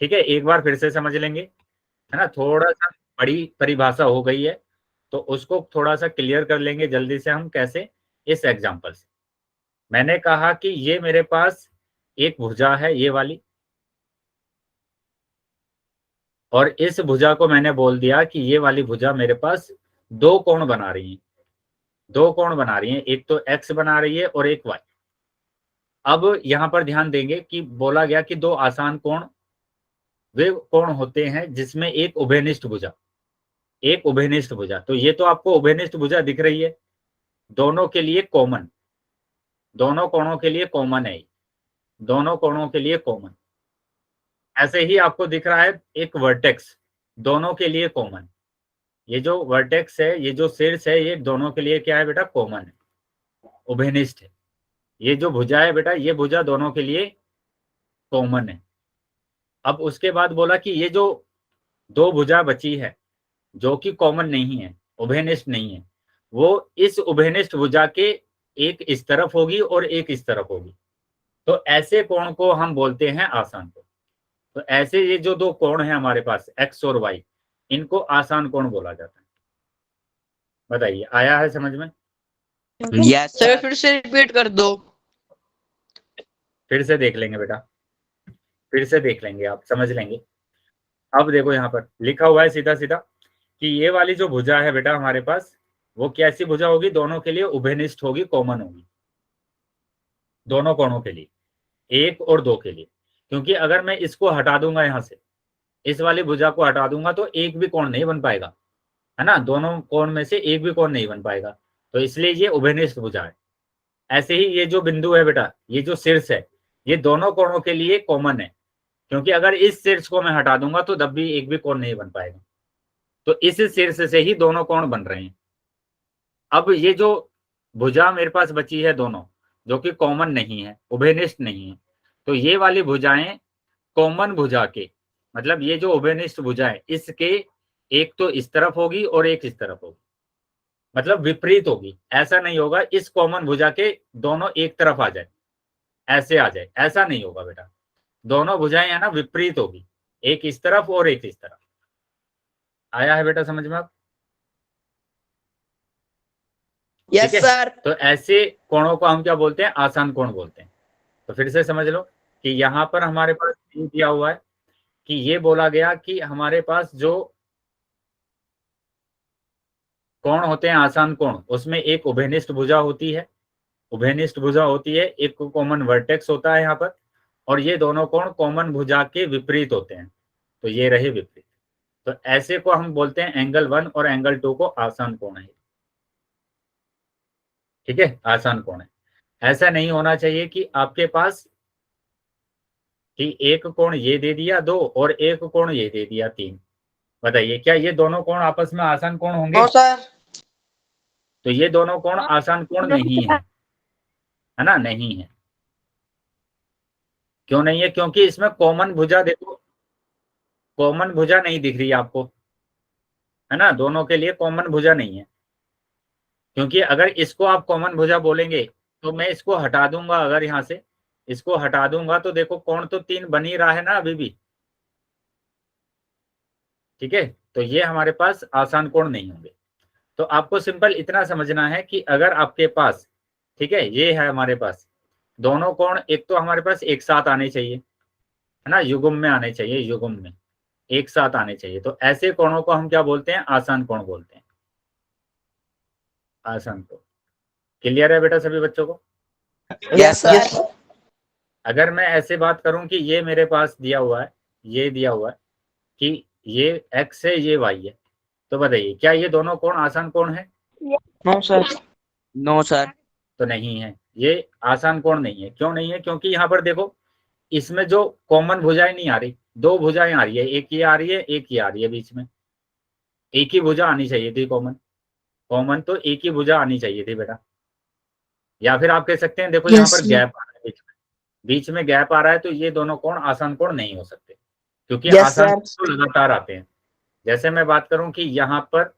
ठीक है, एक बार फिर से समझ लेंगे, है ना। थोड़ा सा बड़ी परिभाषा हो गई है तो उसको थोड़ा सा क्लियर कर लेंगे जल्दी से हम। कैसे? इस एग्जांपल से। मैंने कहा कि ये मेरे पास एक भुजा है ये वाली, और इस भुजा को मैंने बोल दिया कि ये वाली भुजा मेरे पास दो कोण बना रही है, दो कोण बना रही है, एक तो x बना रही है और एक y। अब यहां पर ध्यान देंगे कि बोला गया कि दो आसान कोण वे कोण होते हैं जिसमें एक उभयनिष्ठ भुजा, एक उभयनिष्ठ भुजा। तो ये तो आपको उभयनिष्ठ भुजा दिख रही है, दोनों के लिए कॉमन, दोनों कोणों के लिए कॉमन है, दोनों कोणों के लिए कॉमन। ऐसे ही आपको दिख रहा है एक वर्टेक्स, दोनों के लिए कॉमन। ये जो वर्टेक्स है, ये जो शीर्ष है, ये दोनों के लिए क्या है बेटा? कॉमन है, उभयनिष्ठ है। ये जो भुजा है बेटा, ये भुजा दोनों के लिए कॉमन है। अब उसके बाद बोला कि ये जो दो भुजा बची है जो कि कॉमन नहीं है, उभयनिष्ठ नहीं है, वो इस उभयनिष्ठ भुजा के एक इस तरफ होगी और एक इस तरफ होगी। तो ऐसे कोण को हम बोलते हैं आसान कोण। तो ऐसे ये जो दो कोण है हमारे पास x और y, इनको आसान कोण बोला जाता है। बताइए आया है समझ में? Yes sir. फिर से रिपीट कर दो। फिर से देख लेंगे बेटा, फिर से देख लेंगे, आप समझ लेंगे। अब देखो यहाँ पर लिखा हुआ है सीधा सीधा कि ये वाली जो भुजा है बेटा हमारे पास, वो कैसी भुजा होगी? दोनों के लिए उभयनिष्ठ होगी, कॉमन होगी। दोनों कोणों के लिए, 1 और 2 के लिए। क्योंकि अगर मैं इसको हटा दूंगा यहाँ से, इस वाली भुजा को हटा दूंगा तो एक भी कोण नहीं बन पाएगा, है ना, दोनों कोण में से एक भी कोण नहीं बन पाएगा, तो इसलिए ये उभयनिष्ठ भुजा है। ऐसे ही ये जो बिंदु है बेटा, ये जो शीर्ष है, ये दोनों कोणों के लिए कॉमन है, क्योंकि अगर इस शीर्ष को मैं हटा दूंगा तो तब भी एक भी कोण नहीं बन पाएगा, तो इस शीर्ष से ही दोनों कोण बन रहे हैं। अब ये जो भुजा मेरे पास बची है दोनों, जो कि कॉमन नहीं है, उभयनिष्ठ नहीं है, तो ये वाली भुजाएं कॉमन भुजा के, मतलब ये जो उभयनिष्ठ भुजा है इसके एक तो इस तरफ होगी और एक इस तरफ होगी, मतलब विपरीत होगी। ऐसा नहीं होगा इस कॉमन भुजा के दोनों एक तरफ आ जाए, ऐसे आ जाए, ऐसा नहीं होगा बेटा। दोनों भुजाएं है ना विपरीत होगी, एक इस तरफ और एक इस तरफ। आया है बेटा समझ में आप? यस ठीक है? सर। तो ऐसे कोणों को हम क्या बोलते हैं? आसान कोण बोलते हैं। तो फिर से समझ लो कि यहाँ पर हमारे पास दिया हुआ है कि ये बोला गया कि हमारे पास जो कोण होते हैं आसान कोण, उसमें एक उभयनिष्ठ भुजा होती है, उभयनिष्ठ भुजा होती है, एक कॉमन वर्टेक्स होता है यहाँ पर, और ये दोनों कोण कॉमन भुजा के विपरीत होते हैं, तो ये रहे विपरीत। तो ऐसे को हम बोलते हैं एंगल 1 और एंगल 2 को आसान कोण है। ठीक है, आसान कोण है। ऐसा नहीं होना चाहिए कि आपके पास कि एक कोण ये दे दिया 2 और एक कोण ये दे दिया 3। बताइए क्या ये दोनों कोण आपस में आसान कोण होंगे? No sir. तो ये दोनों कोण आसान कोण नहीं है ना, नहीं है। क्यों नहीं है? क्योंकि इसमें कॉमन भुजा, देखो कॉमन भुजा नहीं दिख रही आपको, है ना, दोनों के लिए कॉमन भुजा नहीं है। क्योंकि अगर इसको आप कॉमन भुजा बोलेंगे तो मैं इसको हटा दूंगा, अगर यहाँ से इसको हटा दूंगा तो देखो कोण तो 3 बन ही रहा है ना अभी भी। ठीक है, तो ये हमारे पास आसान कोण नहीं होंगे। तो आपको सिंपल इतना समझना है कि अगर आपके पास, ठीक है, ये है हमारे पास दोनों कोण, एक तो हमारे पास एक साथ आने चाहिए, है ना, युग्म में आने चाहिए, युग्म में एक साथ आने चाहिए, तो ऐसे कोणों को हम क्या बोलते हैं? आसान कोण बोलते हैं, आसान कोण। क्लियर है बेटा सभी बच्चों को? Yes sir. अगर मैं ऐसे बात करूं कि ये मेरे पास दिया हुआ है, ये दिया हुआ है कि ये x है, ये y है, तो बताइए क्या ये दोनों कोण आसान कोण है? No sir. No sir. तो नहीं है, ये आसान कोण नहीं है। क्यों नहीं है? क्योंकि यहाँ पर देखो इसमें जो कॉमन भुजाएं नहीं आ रही, 2 भुजाएं आ रही है, एक ये आ रही है, एक ये आ रही है, बीच में एक ही भुजा आनी चाहिए थी कॉमन, कॉमन तो एक ही भुजा आनी चाहिए थी बेटा। या फिर आप कह सकते हैं देखो यहाँ पर गैप आ रहा है, बीच में गैप आ रहा है, तो ये दोनों कोण आसान कोण नहीं हो सकते, क्योंकि आसान कोण तो लगातार आते हैं। जैसे मैं बात करूं कि यहाँ पर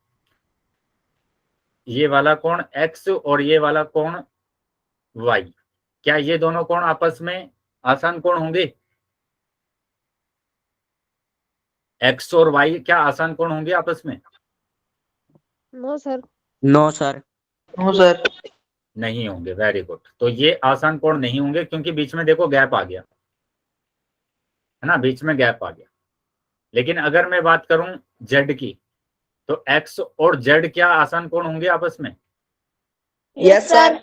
ये वाला कोण x और ये वाला कोण y, क्या ये दोनों कोण आपस में आसान कोण होंगे? x और y क्या आसान कोण होंगे आपस में? No sir. No sir. No sir. नहीं होंगे। Very good. तो ये आसान कोण नहीं होंगे क्योंकि बीच में देखो गैप आ गया, है ना, बीच में गैप आ गया। लेकिन अगर मैं बात करूं z की, तो x और z क्या आसान कोण होंगे आपस में? Yes sir.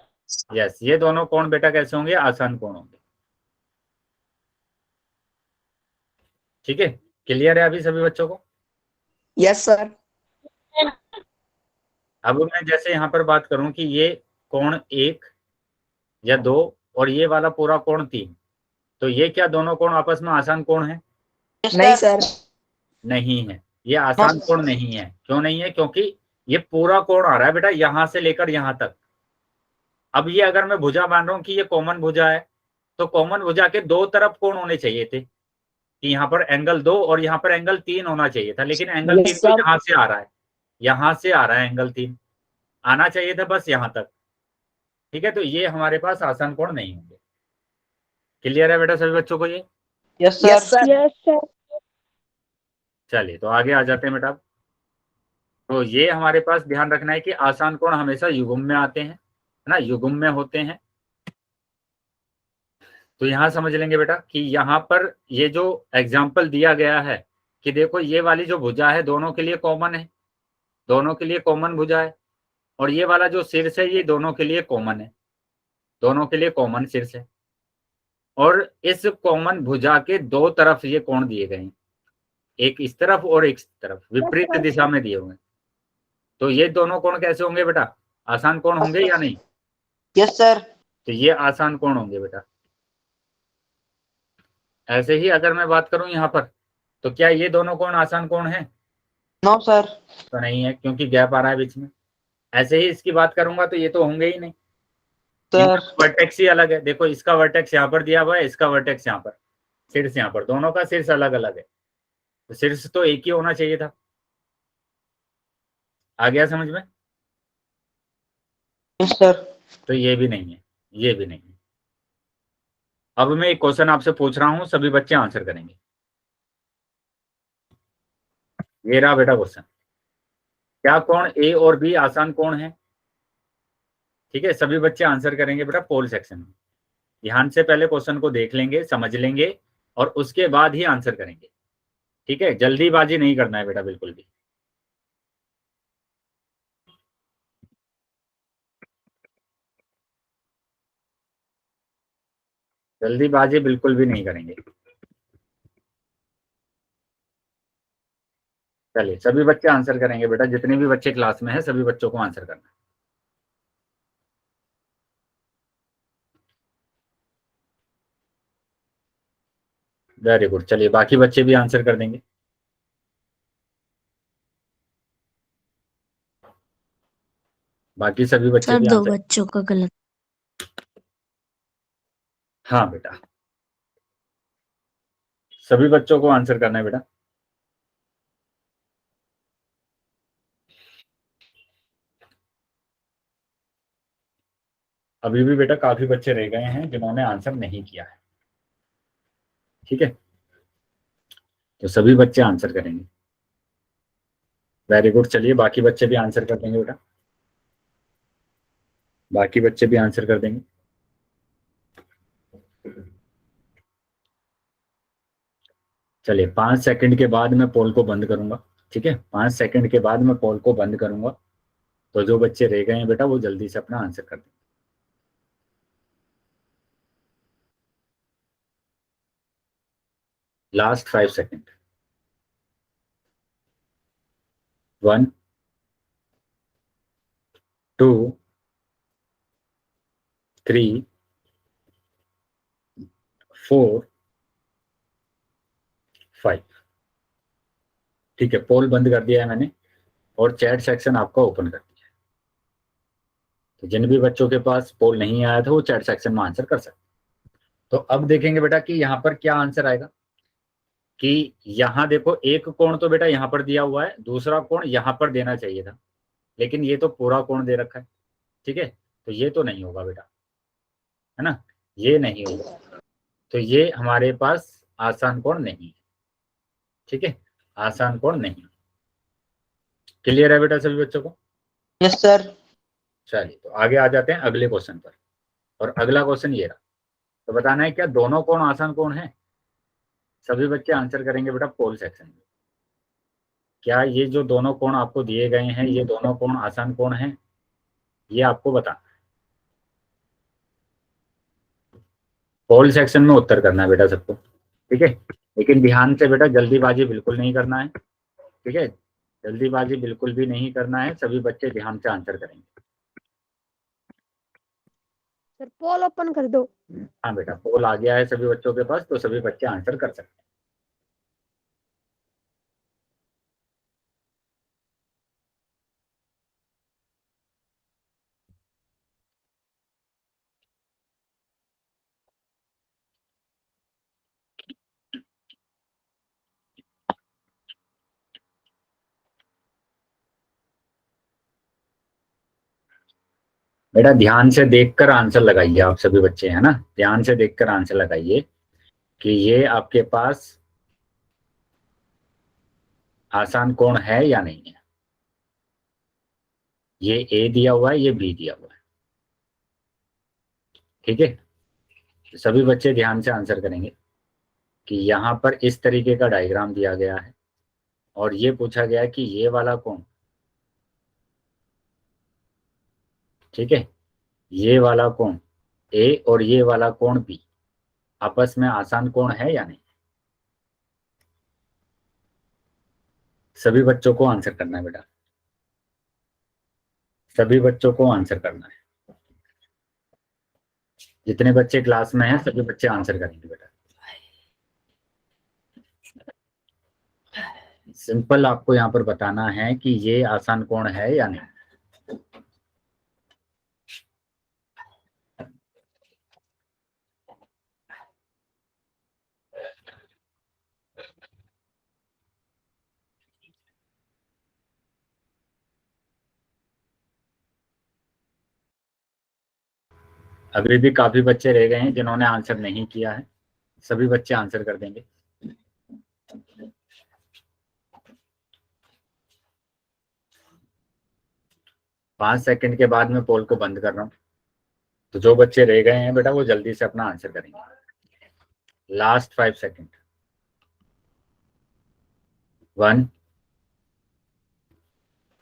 यस, ये दोनों कोण बेटा कैसे होंगे? आसान कोण होंगे। ठीक है, क्लियर है अभी सभी बच्चों को? Yes sir. अब मैं जैसे यहाँ पर बात करूं कि ये कोण 1 या 2 और ये वाला पूरा कोण 3, तो ये क्या दोनों कोण आपस में आसान कोण है? नहीं सर। नहीं है, ये आसान कोण नहीं है। क्यों नहीं है? क्योंकि ये पूरा कोण आ रहा है बेटा यहां से लेकर यहां तक। अब ये अगर मैं भुजा मान रहा हूं कि ये कॉमन भुजा है, तो कॉमन भुजा के 2 तरफ कोण होने चाहिए थे, कि यहाँ पर एंगल 2 और यहाँ पर एंगल 3 होना चाहिए था, लेकिन एंगल 3 तो यहाँ से आ रहा है, यहाँ से आ रहा है एंगल 3, आना चाहिए था बस यहाँ तक। ठीक है, तो ये हमारे पास आसान कोण नहीं होंगे। क्लियर है बेटा सभी बच्चों को ये? Yes sir. Yes sir. चलिए तो आगे आ जाते हैं बेटा। तो ये हमारे पास ध्यान रखना है कि आसान कोण हमेशा युग्म में आते हैं, है ना, युग्म में होते हैं। तो यहां समझ लेंगे बेटा कि यहाँ पर ये जो एग्जाम्पल दिया गया है कि देखो ये वाली जो भुजा है दोनों के लिए कॉमन है, दोनों के लिए कॉमन भुजा है, और ये वाला जो शीर्ष है ये दोनों के लिए कॉमन है, दोनों के लिए कॉमन शीर्ष है। और इस कॉमन भुजा के दो तरफ ये कोण दिए गए हैं, एक इस तरफ और एक इस तरफ, विपरीत दिशा में दिए हुए हैं। तो ये दोनों कोण कैसे होंगे बेटा? आसान कोण होंगे या नहीं? Yes sir. तो ये आसान कोण होंगे बेटा। ऐसे ही अगर मैं बात करूं यहाँ पर, तो क्या ये दोनों कोण आसान कोण हैं? No sir. तो नहीं है, क्योंकि गैप आ रहा है बीच में। ऐसे ही इसकी बात करूंगा तो ये तो होंगे ही नहीं, सर वर्टेक्स ही अलग है। देखो इसका वर्टेक्स यहाँ पर दिया हुआ है, इसका वर्टेक्स यहाँ पर, शीर्ष यहाँ पर, दोनों का शीर्ष अलग अलग है, तो शीर्ष तो एक ही होना चाहिए था। आ गया समझ में? Yes sir. तो ये भी नहीं है, ये भी नहीं है। अब मैं एक क्वेश्चन आपसे पूछ रहा हूं, सभी बच्चे आंसर करेंगे। ये रहा बेटा क्वेश्चन। क्या कोण ए और बी आसान कोण है? ठीक है, सभी बच्चे आंसर करेंगे बेटा पोल सेक्शन में। ध्यान से पहले क्वेश्चन को देख लेंगे, समझ लेंगे और उसके बाद ही आंसर करेंगे। ठीक है, जल्दीबाजी नहीं करना है बेटा बिल्कुल भी। जल्दीबाजी बिल्कुल भी नहीं करेंगे। चलिए सभी बच्चे आंसर करेंगे बेटा, जितने भी बच्चे क्लास में हैं सभी बच्चों को आंसर करना है। वेरी गुड, चलिए बाकी बच्चे भी आंसर कर देंगे। बाकी सभी बच्चे सर भी दो आंसर। बच्चों का गलत। हाँ बेटा, सभी बच्चों को आंसर करना है बेटा। अभी भी बेटा काफी बच्चे रह गए हैं जिन्होंने आंसर नहीं किया है। ठीक है, तो सभी बच्चे आंसर करेंगे। वेरी गुड, चलिए बाकी बच्चे भी आंसर कर देंगे बेटा, बाकी बच्चे भी आंसर कर देंगे। चलिए 5 सेकंड के बाद मैं पोल को बंद करूंगा। ठीक है, 5 सेकंड के बाद मैं पोल को बंद करूंगा, तो जो बच्चे रह गए हैं बेटा वो जल्दी से अपना आंसर कर देंगे। Last 5 second. 1 2 3 4 5। ठीक है, पोल बंद कर दिया है मैंने और चैट सेक्शन आपका ओपन कर दिया है। तो जिन भी बच्चों के पास पोल नहीं आया था वो चैट सेक्शन में आंसर कर सकते। तो अब देखेंगे बेटा कि यहाँ पर क्या आंसर आएगा। कि यहाँ देखो एक कोण तो बेटा यहाँ पर दिया हुआ है, दूसरा कोण यहाँ पर देना चाहिए था, लेकिन ये तो पूरा कोण दे रखा है। ठीक है, तो ये तो नहीं होगा बेटा, है ना, ये नहीं होगा। तो ये हमारे पास आसान कोण नहीं है। ठीक है, आसान कोण नहीं। क्लियर है बेटा सभी बच्चों को? Yes sir. चलिए तो आगे आ जाते हैं अगले क्वेश्चन पर। और अगला क्वेश्चन ये रहा। तो बताना है क्या दोनों कोण आसान कोण है? सभी बच्चे आंसर करेंगे बेटा पोल सेक्शन में। क्या ये जो दोनों कोण आपको दिए गए हैं ये दोनों कोण आसान कोण हैं? ये आपको बताना है। पोल सेक्शन में उत्तर करना है बेटा सबको। ठीक है, लेकिन ध्यान से बेटा जल्दीबाजी बिल्कुल नहीं करना है। ठीक है, जल्दीबाजी बिल्कुल भी नहीं करना है, सभी बच्चे ध्यान से आंसर करेंगे। सर पोल ओपन कर दो। हाँ बेटा, पोल आ गया है सभी बच्चों के पास, तो सभी बच्चे आंसर कर सकते हैं। बेटा ध्यान से देखकर आंसर लगाइए आप सभी बच्चे, है ना, ध्यान से देखकर आंसर लगाइए कि ये आपके पास आसान कोण है या नहीं है। ये ए दिया हुआ है, ये बी दिया हुआ है। ठीक है, तो सभी बच्चे ध्यान से आंसर करेंगे कि यहाँ पर इस तरीके का डायग्राम दिया गया है और ये पूछा गया है कि ये वाला कोण, ठीक है, ये वाला कोण ए और ये वाला कोण बी, आपस में आसान कोण है या नहीं? सभी बच्चों को आंसर करना है बेटा, सभी बच्चों को आंसर करना है। जितने बच्चे क्लास में हैं सभी बच्चे आंसर करेंगे बेटा। सिंपल आपको यहाँ पर बताना है कि ये आसान कोण है या नहीं। अभी भी काफी बच्चे रह गए हैं जिन्होंने आंसर नहीं किया है, सभी बच्चे आंसर कर देंगे। पांच सेकंड के बाद मैं पोल को बंद कर रहा हूं, तो जो बच्चे रह गए हैं बेटा वो जल्दी से अपना आंसर करेंगे। Last 5 second. 1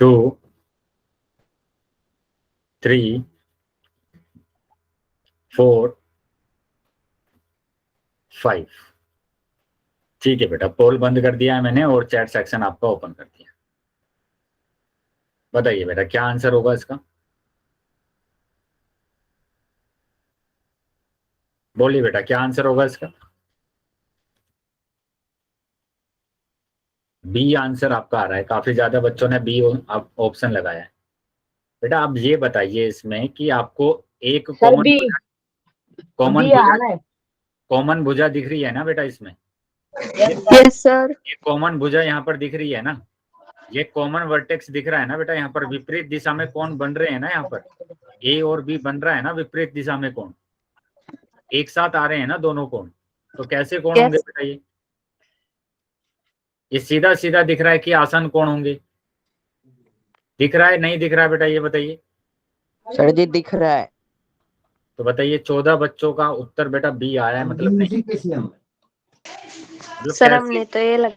2 3 4 5। ठीक है बेटा, पोल बंद कर दिया है मैंने और चैट सेक्शन आपका ओपन कर दिया। बताइए बेटा क्या आंसर होगा इसका? बोलिए बेटा क्या आंसर होगा इसका? बी आंसर आपका आ रहा है, काफी ज्यादा बच्चों ने बी ऑप्शन लगाया है। बेटा आप ये बताइए इसमें कि आपको एक कॉमन भुजा दिख रही है ना बेटा इसमें? Yes sir. ये कॉमन भुजा यहाँ पर दिख रही है ना, ये कॉमन वर्टेक्स दिख रहा है ना बेटा। यहाँ पर विपरीत दिशा में कोण बन रहे हैं ना, यहाँ पर ए और बी बन रहा है ना विपरीत दिशा में कोण, एक साथ आ रहे हैं ना दोनों कोण। तो कैसे कोण होंगे बेटा? ये सीधा सीधा दिख रहा है कि आसान कोण होंगे? दिख रहा है नहीं दिख रहा है बेटा, ये बताइए। सर जी दिख रहा है। तो बताइए 14 बच्चों का उत्तर बेटा बी आया है, मतलब नहीं। मतलब सर हमने तो ये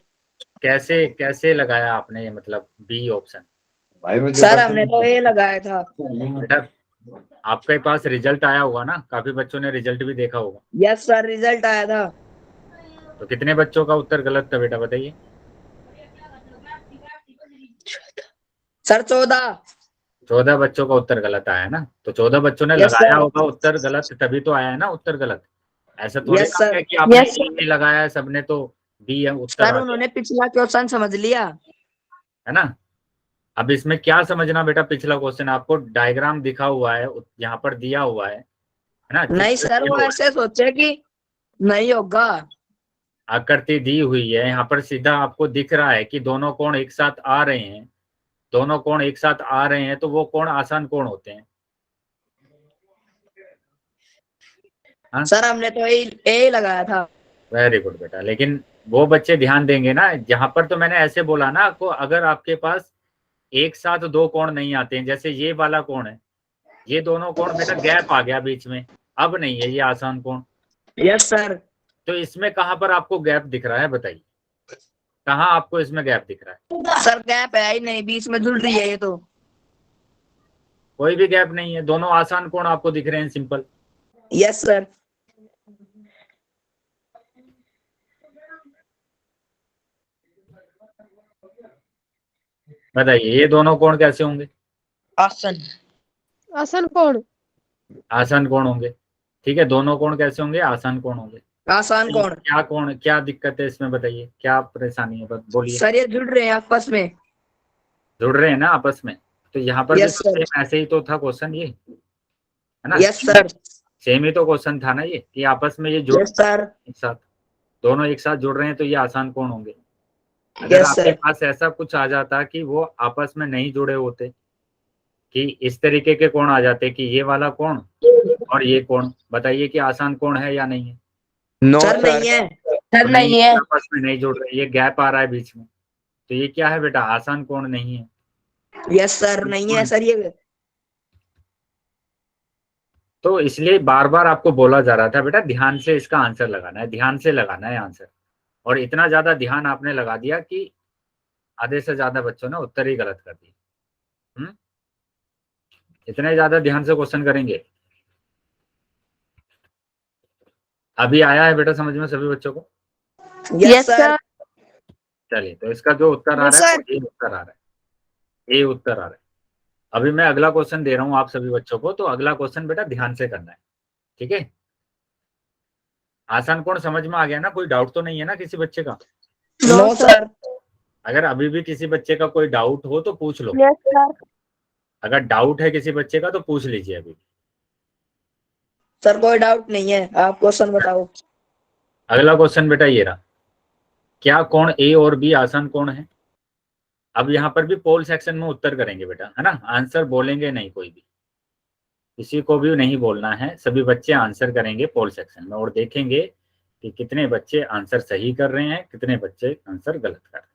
कैसे लगाया आपने ये, मतलब बी ऑप्शन? सर हमने तो ये लगाया था। बेटा आपके पास रिजल्ट आया होगा ना, काफी बच्चों ने रिजल्ट भी देखा होगा। यस सर रिजल्ट आया था। तो कितने बच्चों का उत्तर गलत था बेटा बताइए? सर 14 बच्चों का उत्तर गलत आया ना, तो 14 बच्चों ने Yes, लगाया sir. होगा उत्तर गलत, तभी तो आया है ना उत्तर गलत। ऐसा थोड़ी Yes, ना sir. है कि आपने Yes, ए लगाया है सबने तो बी उत्तर आ सर गया, उन्होंने पिछला क्वेश्चन समझ लिया है ना। अब इसमें क्या समझना बेटा, पिछला क्वेश्चन आपको डायग्राम दिखा हुआ है, यहाँ पर दिया हुआ है ना। नहीं सर वो ऐसे सोचे कि नहीं होगा। आकृति दी हुई है, यहाँ पर सीधा आपको दिख रहा है कि दोनों कोण एक साथ आ रहे हैं, दोनों कोण एक साथ आ रहे हैं, तो वो कोण आसान कोण होते हैं। हाँ? सर हमने तो ए लगाया था। वेरी गुड बेटा, लेकिन वो बच्चे ध्यान देंगे ना, यहाँ पर तो मैंने ऐसे बोला ना आपको, अगर आपके पास एक साथ दो कोण नहीं आते हैं, जैसे ये वाला कोण है, ये दोनों कोण बेटा गैप आ गया बीच में, अब नहीं है ये आसान कोण। Yes sir. तो इसमें कहाँ पर आपको गैप दिख रहा है बताइए, कहाँ आपको इसमें गैप दिख रहा है? सर गैप है ही नहीं, बीच में जुड़ रही है ये तो। कोई भी गैप नहीं है, दोनों आसान कोण आपको दिख रहे हैं, सिंपल। Yes sir. बताइए ये दोनों कोण कैसे होंगे? आसन आसन कोण। आसान कोण होंगे। ठीक है, दोनों कोण कैसे होंगे? आसान कोण होंगे। आसान कोण। क्या कोण, क्या दिक्कत है इसमें बताइए, क्या परेशानी है बोलिए। सर ये जुड़ रहे हैं आपस में। जुड़ रहे हैं ना आपस में, तो यहाँ पर Yes, भी सेम ऐसे ही तो था क्वेश्चन, ये है ना। Yes sir. सेम ही तो क्वेश्चन था ना ये, कि आपस में ये जुड़ यस सर। एक साथ, दोनों एक साथ जुड़ रहे हैं तो ये आसान कोण होंगे। अगर यस आपके सर। पास ऐसा कुछ आ जाता कि वो आपस में नहीं जुड़े होते, कि इस तरीके के कोण आ जाते कि ये वाला कोण और ये कोण, बताइए कि आसान कोण है या नहीं है? नो सर नहीं है। सर तो नहीं है। आपस में नहीं जुड़ रहे, ये गैप आ रहा है बीच में, तो ये क्या है बेटा? आसान कोण नहीं है। यस सर नहीं है सर ये। तो इसलिए बार बार आपको बोला जा रहा था बेटा ध्यान से इसका आंसर लगाना है, ध्यान से लगाना है आंसर, और इतना ज्यादा ध्यान आपने लगा दिया कि आधे से ज्यादा बच्चों ने उत्तर ही गलत कर दिए। इतने ज्यादा ध्यान से क्वेश्चन करेंगे अभी आया है बेटा समझ में सभी बच्चों को? Yes sir. चलिए, तो इसका जो उत्तर आ रहा है वो ए उत्तर आ रहा है, ए उत्तर आ रहा है। अभी मैं अगला क्वेश्चन दे रहा हूं आप सभी बच्चों को, तो अगला क्वेश्चन बेटा ध्यान से करना है, ठीक है? आसान कोण समझ में आ गया ना? कोई डाउट तो नहीं है ना किसी बच्चे का? No sir. अगर अभी भी किसी बच्चे का कोई डाउट हो तो पूछ लो। Yes sir. अगर डाउट है किसी बच्चे का तो पूछ लीजिए अभी। सर कोई डाउट नहीं है, आप क्वेश्चन बताओ। अगला क्वेश्चन बेटा ये रहा, क्या कोण ए और बी आसान कोण है? अब यहाँ पर भी पोल सेक्शन में उत्तर करेंगे बेटा, है ना? आंसर बोलेंगे नहीं, कोई भी, किसी को भी नहीं बोलना है, सभी बच्चे आंसर करेंगे पोल सेक्शन में और देखेंगे कि कितने बच्चे आंसर सही कर रहे हैं, कितने बच्चे आंसर गलत कर रहे हैं,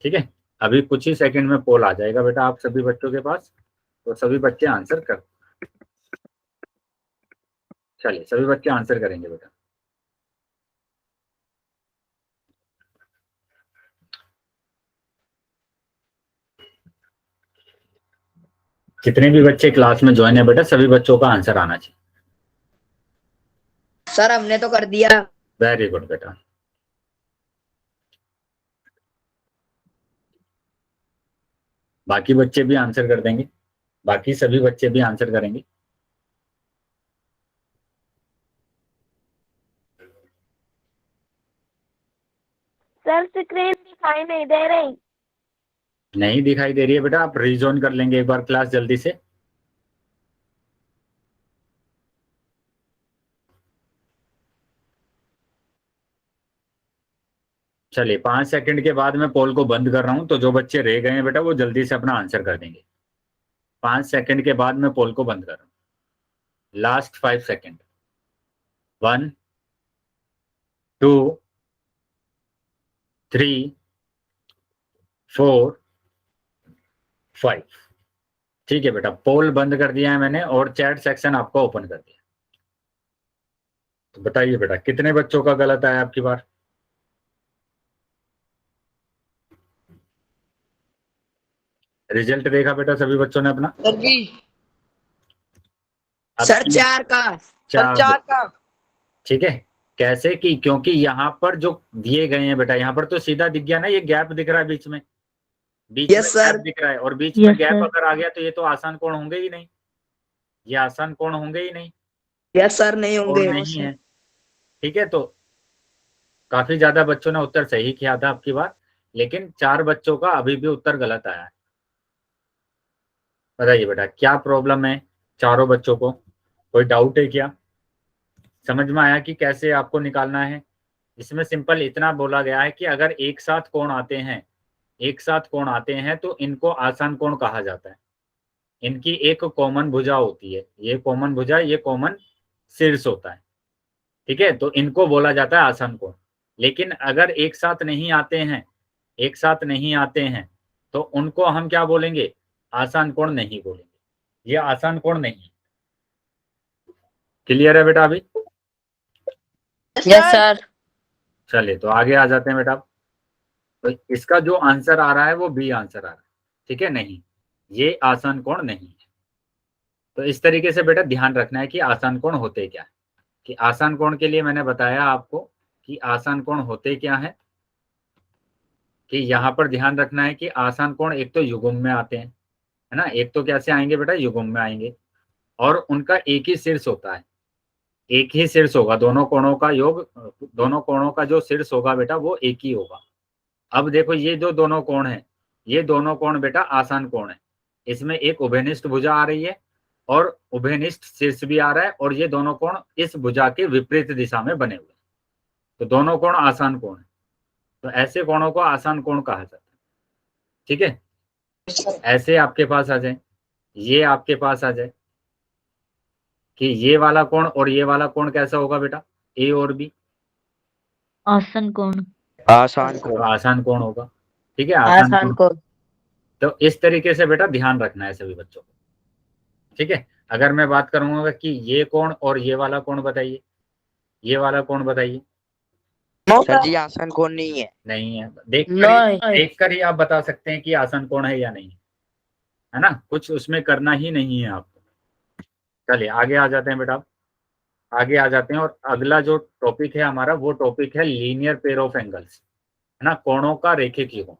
ठीक है? अभी कुछ ही सेकंड में पोल आ जाएगा बेटा आप सभी बच्चों के पास, तो सभी बच्चे आंसर कर, चलिए सभी बच्चे आंसर करेंगे बेटा। जितने भी बच्चे क्लास में ज्वाइन है बेटा सभी बच्चों का आंसर आना चाहिए। सर हमने तो कर दिया। वेरी गुड बेटा। बाकी बच्चे भी आंसर कर देंगे, बाकी सभी बच्चे भी आंसर करेंगे। सर स्क्रीन दिखाई नहीं दे रही। नहीं दिखाई दे रही है बेटा, आप रीजॉइन कर लेंगे एक बार क्लास जल्दी से। चलिए 5 सेकंड के बाद मैं पोल को बंद कर रहा हूं, तो जो बच्चे रह गए हैं बेटा वो जल्दी से अपना आंसर कर देंगे। 5 सेकंड के बाद मैं पोल को बंद कर रहा हूं। Last 5 second. 1 2 3 4 5। ठीक है बेटा, पोल बंद कर दिया है मैंने और चैट सेक्शन आपको ओपन कर दिया। तो बताइए बेटा कितने बच्चों का गलत आया आपकी बार? रिजल्ट देखा बेटा सभी बच्चों ने अपना? सर जी। सर 4 का। सर 4 का। ठीक है, कैसे कि क्योंकि यहाँ पर जो दिए गए हैं बेटा, यहाँ पर तो सीधा दिख गया ना, ये गैप दिख रहा है बीच में, बीच में गैप दिख रहा है, और बीच में गैप अगर आ गया तो ये तो आसान कोण होंगे ही नहीं, ये आसान कोण होंगे ही नहीं। यस सर नहीं होंगे। नहीं है, ठीक है? तो काफी ज्यादा बच्चों ने उत्तर सही किया था आपकी बार, लेकिन 4 बच्चों का अभी भी उत्तर गलत आया है। बताइए बेटा क्या प्रॉब्लम है चारों बच्चों को? कोई डाउट है क्या? समझ में आया कि कैसे आपको निकालना है? इसमें सिंपल इतना बोला गया है कि अगर एक साथ कोण आते हैं, एक साथ कोण आते हैं तो इनको आसान कोण कहा जाता है। इनकी एक कॉमन भुजा होती है, ये कॉमन भुजा, ये कॉमन शीर्ष होता है, ठीक है? तो इनको बोला जाता है आसान कोण। लेकिन अगर एक साथ नहीं आते हैं, एक साथ नहीं आते हैं तो उनको हम क्या बोलेंगे? आसान कोण नहीं बोलेंगे, ये आसान कोण नहीं है। क्लियर है बेटा अभी? Yes sir. चलिए तो आगे आ जाते हैं बेटा। तो इसका जो आंसर आ रहा है वो बी आंसर आ रहा है, ठीक है? नहीं, ये आसान कोण नहीं है। तो इस तरीके से बेटा ध्यान रखना है कि आसान कोण होते क्या है। कि आसान कोण के लिए मैंने बताया आपको कि आसान कोण होते क्या है, कि यहाँ पर ध्यान रखना है कि आसान कोण एक तो युग्म में आते हैं, है ना? एक तो कैसे आएंगे बेटा? युग्म में आएंगे, और उनका एक ही शीर्ष होता है, एक ही शीर्ष होगा, दोनों कोणों का योग, दोनों कोणों का जो शीर्ष होगा बेटा वो एक ही होगा। अब देखो ये जो दोनों कोण है, ये दोनों कोण बेटा आसान कोण है। इसमें एक उभयनिष्ठ भुजा आ रही है और उभयनिष्ठ शीर्ष भी आ रहा है, और ये दोनों कोण इस भुजा के विपरीत दिशा में बने हुए हैं, तो दोनों कोण आसान कोण है। तो ऐसे कोणों को आसान कोण कहा जाता है, ठीक है? ऐसे आपके पास आ जाए, ये आपके पास आ जाए कि ये वाला कोण और ये वाला कोण कैसा होगा बेटा? ए और बी आसन कोण। आसान कोण। आसान कोण होगा, ठीक है? आसान कोण। तो इस तरीके से बेटा ध्यान रखना है सभी बच्चों को, ठीक है? अगर मैं बात करूंगा कि ये कोण और ये वाला कोण बताइए, ये वाला कोण बताइए। सर जी आसान कोण नहीं है। नहीं है, देखकर ही आप बता सकते हैं कि आसान कोण है या नहीं, है ना? कुछ उसमें करना ही नहीं है आपको। चलिए आगे आ जाते हैं बेटा। आगे आ जाते हैं और अगला जो टॉपिक है हमारा वो टॉपिक है लीनियर पेयर ऑफ एंगल्स, है ना, कोणों का रेखिक युग्म,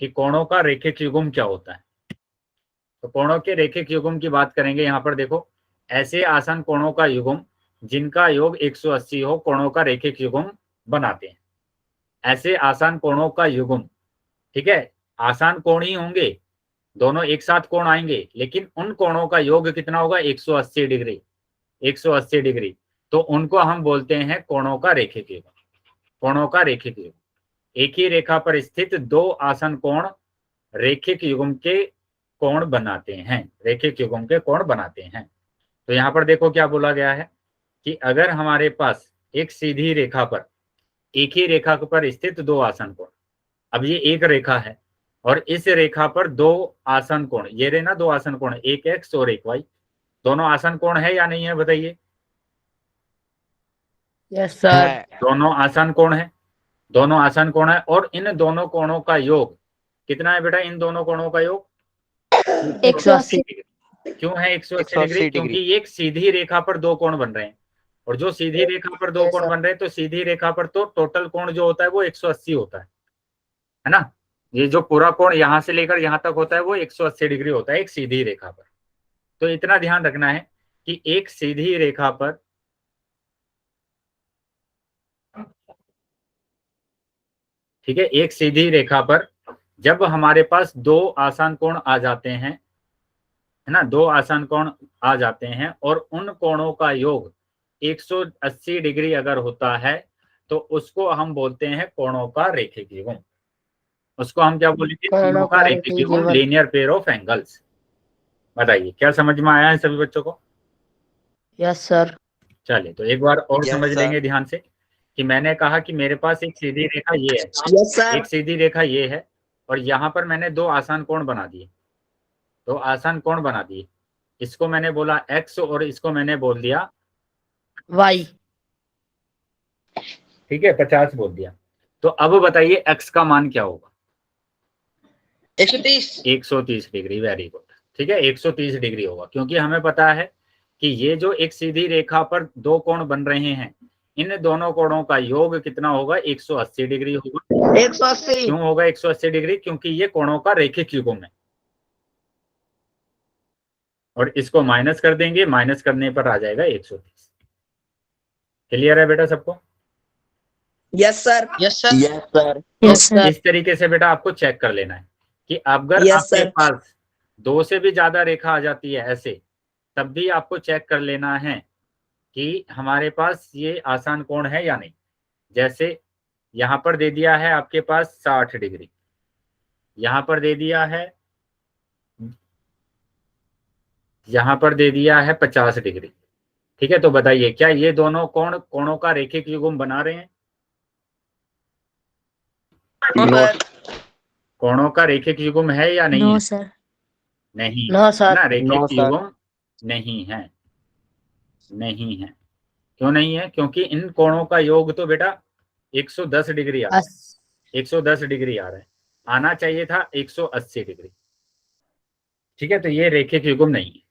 कि कोणों का रेखिक युग्म क्या होता है। तो कोणों के रेखिक युग्म की बात करेंगे। यहाँ पर देखो, ऐसे आसन कोणों का युग्म जिनका योग 180 हो कोणों का रेखिक युग्म बनाते हैं। ऐसे आसान कोणों का युग्म, ठीक है, आसान कोण ही होंगे, दोनों एक साथ कोण आएंगे, लेकिन उन कोणों का योग कितना होगा 180 डिग्री, 180 डिग्री। तो उनको हम बोलते हैं कोणों का रेखिक युग्म, कोणों का रेखिक युग्म। एक ही रेखा पर स्थित दो आसन कोण रेखिक युग्म के कोण बनाते हैं, रेखिक युग्म के कोण बनाते हैं। तो यहाँ पर देखो क्या बोला गया है कि अगर हमारे पास एक सीधी रेखा पर, एक ही रेखा पर स्थित दो आसन कोण, अब ये एक रेखा है और इस रेखा पर दो आसन कोण, ये रहे ना दो आसन कोण, एक एक्स और एक वाई, दोनों आसन कोण है या नहीं है बताइए? Yes sir. दोनों आसन कोण है, दोनों आसन कोण है। और इन दोनों कोणों का योग कितना है बेटा? इन दोनों कोणों का योग 180। क्यों है 180 डिग्री? क्योंकि ये एक सीधी रेखा पर दो कोण बन रहे हैं, और जो सीधी रेखा पर दो कोण बन रहे हैं तो सीधी रेखा पर तो टोटल कोण जो होता है वो 180 होता है ना। ये जो पूरा कोण यहां से लेकर यहां तक होता है वो 180 डिग्री होता है एक सीधी रेखा पर। तो इतना ध्यान रखना है कि एक सीधी रेखा पर, ठीक है, एक सीधी रेखा पर जब हमारे पास दो आसान कोण आ जाते हैं, है ना, दो आसान कोण आ जाते हैं और उन कोणों का योग 180 डिग्री अगर होता है तो उसको हम बोलते हैं कोणों का रेखिक युग्म। उसको हम क्या बोलेंगे? कोणों का रेखिक युग्म, लीनियर पेयर ऑफ एंगल्स। बताइए क्या समझ में आया है सभी बच्चों को? Yes sir. चलिए तो एक बार और Yes, समझ sir. लेंगे ध्यान से कि मैंने कहा कि मेरे पास एक सीधी रेखा ये है, यस सर। एक सीधी रेखा ये है और यहाँ पर मैंने दो आसान कोण बना दिए, दो आसान कोण बना दिए। इसको मैंने बोला x और इसको मैंने बोल दिया वाई। ठीक है, 50 बोल दिया। तो अब बताइए x का मान क्या होगा? 130 डिग्री। वेरी गुड, ठीक है, 130 डिग्री होगा, क्योंकि हमें पता है कि ये जो एक सीधी रेखा पर दो कोण बन रहे हैं इन दोनों कोणों का योग कितना होगा? 180 डिग्री होगा। 180। क्यों होगा 180 डिग्री? क्योंकि ये कोणों का रेखिक युग्म है। और इसको माइनस कर देंगे, माइनस करने पर आ जाएगा 130। क्लियर है बेटा सबको? Yes sir. Yes sir. Yes, sir. Yes sir. इस तरीके से बेटा आपको चेक कर लेना है कि अगर Yes, आपके sir. पास दो से भी ज्यादा रेखा आ जाती है ऐसे, तब भी आपको चेक कर लेना है कि हमारे पास ये आसान कोण है या नहीं। जैसे यहां पर दे दिया है आपके पास 60 डिग्री, यहां पर दे दिया है, यहां पर दे दिया है 50 डिग्री, ठीक है। तो बताइए क्या ये दोनों कोण कोणों का रेखिक युग्म बना रहे हैं? No, कोणों का रेखिक युग्म है या नहीं नो है? सर। नहीं नो सर। ना, रेखिक No, sir. युग्म नहीं है, नहीं है। क्यों नहीं है? क्योंकि इन कोणों का योग तो बेटा 110 डिग्री आ रहा है, 110 डिग्री आ रहा है, आना चाहिए था 180 डिग्री, ठीक है। तो ये रेखिक युग्म नहीं है।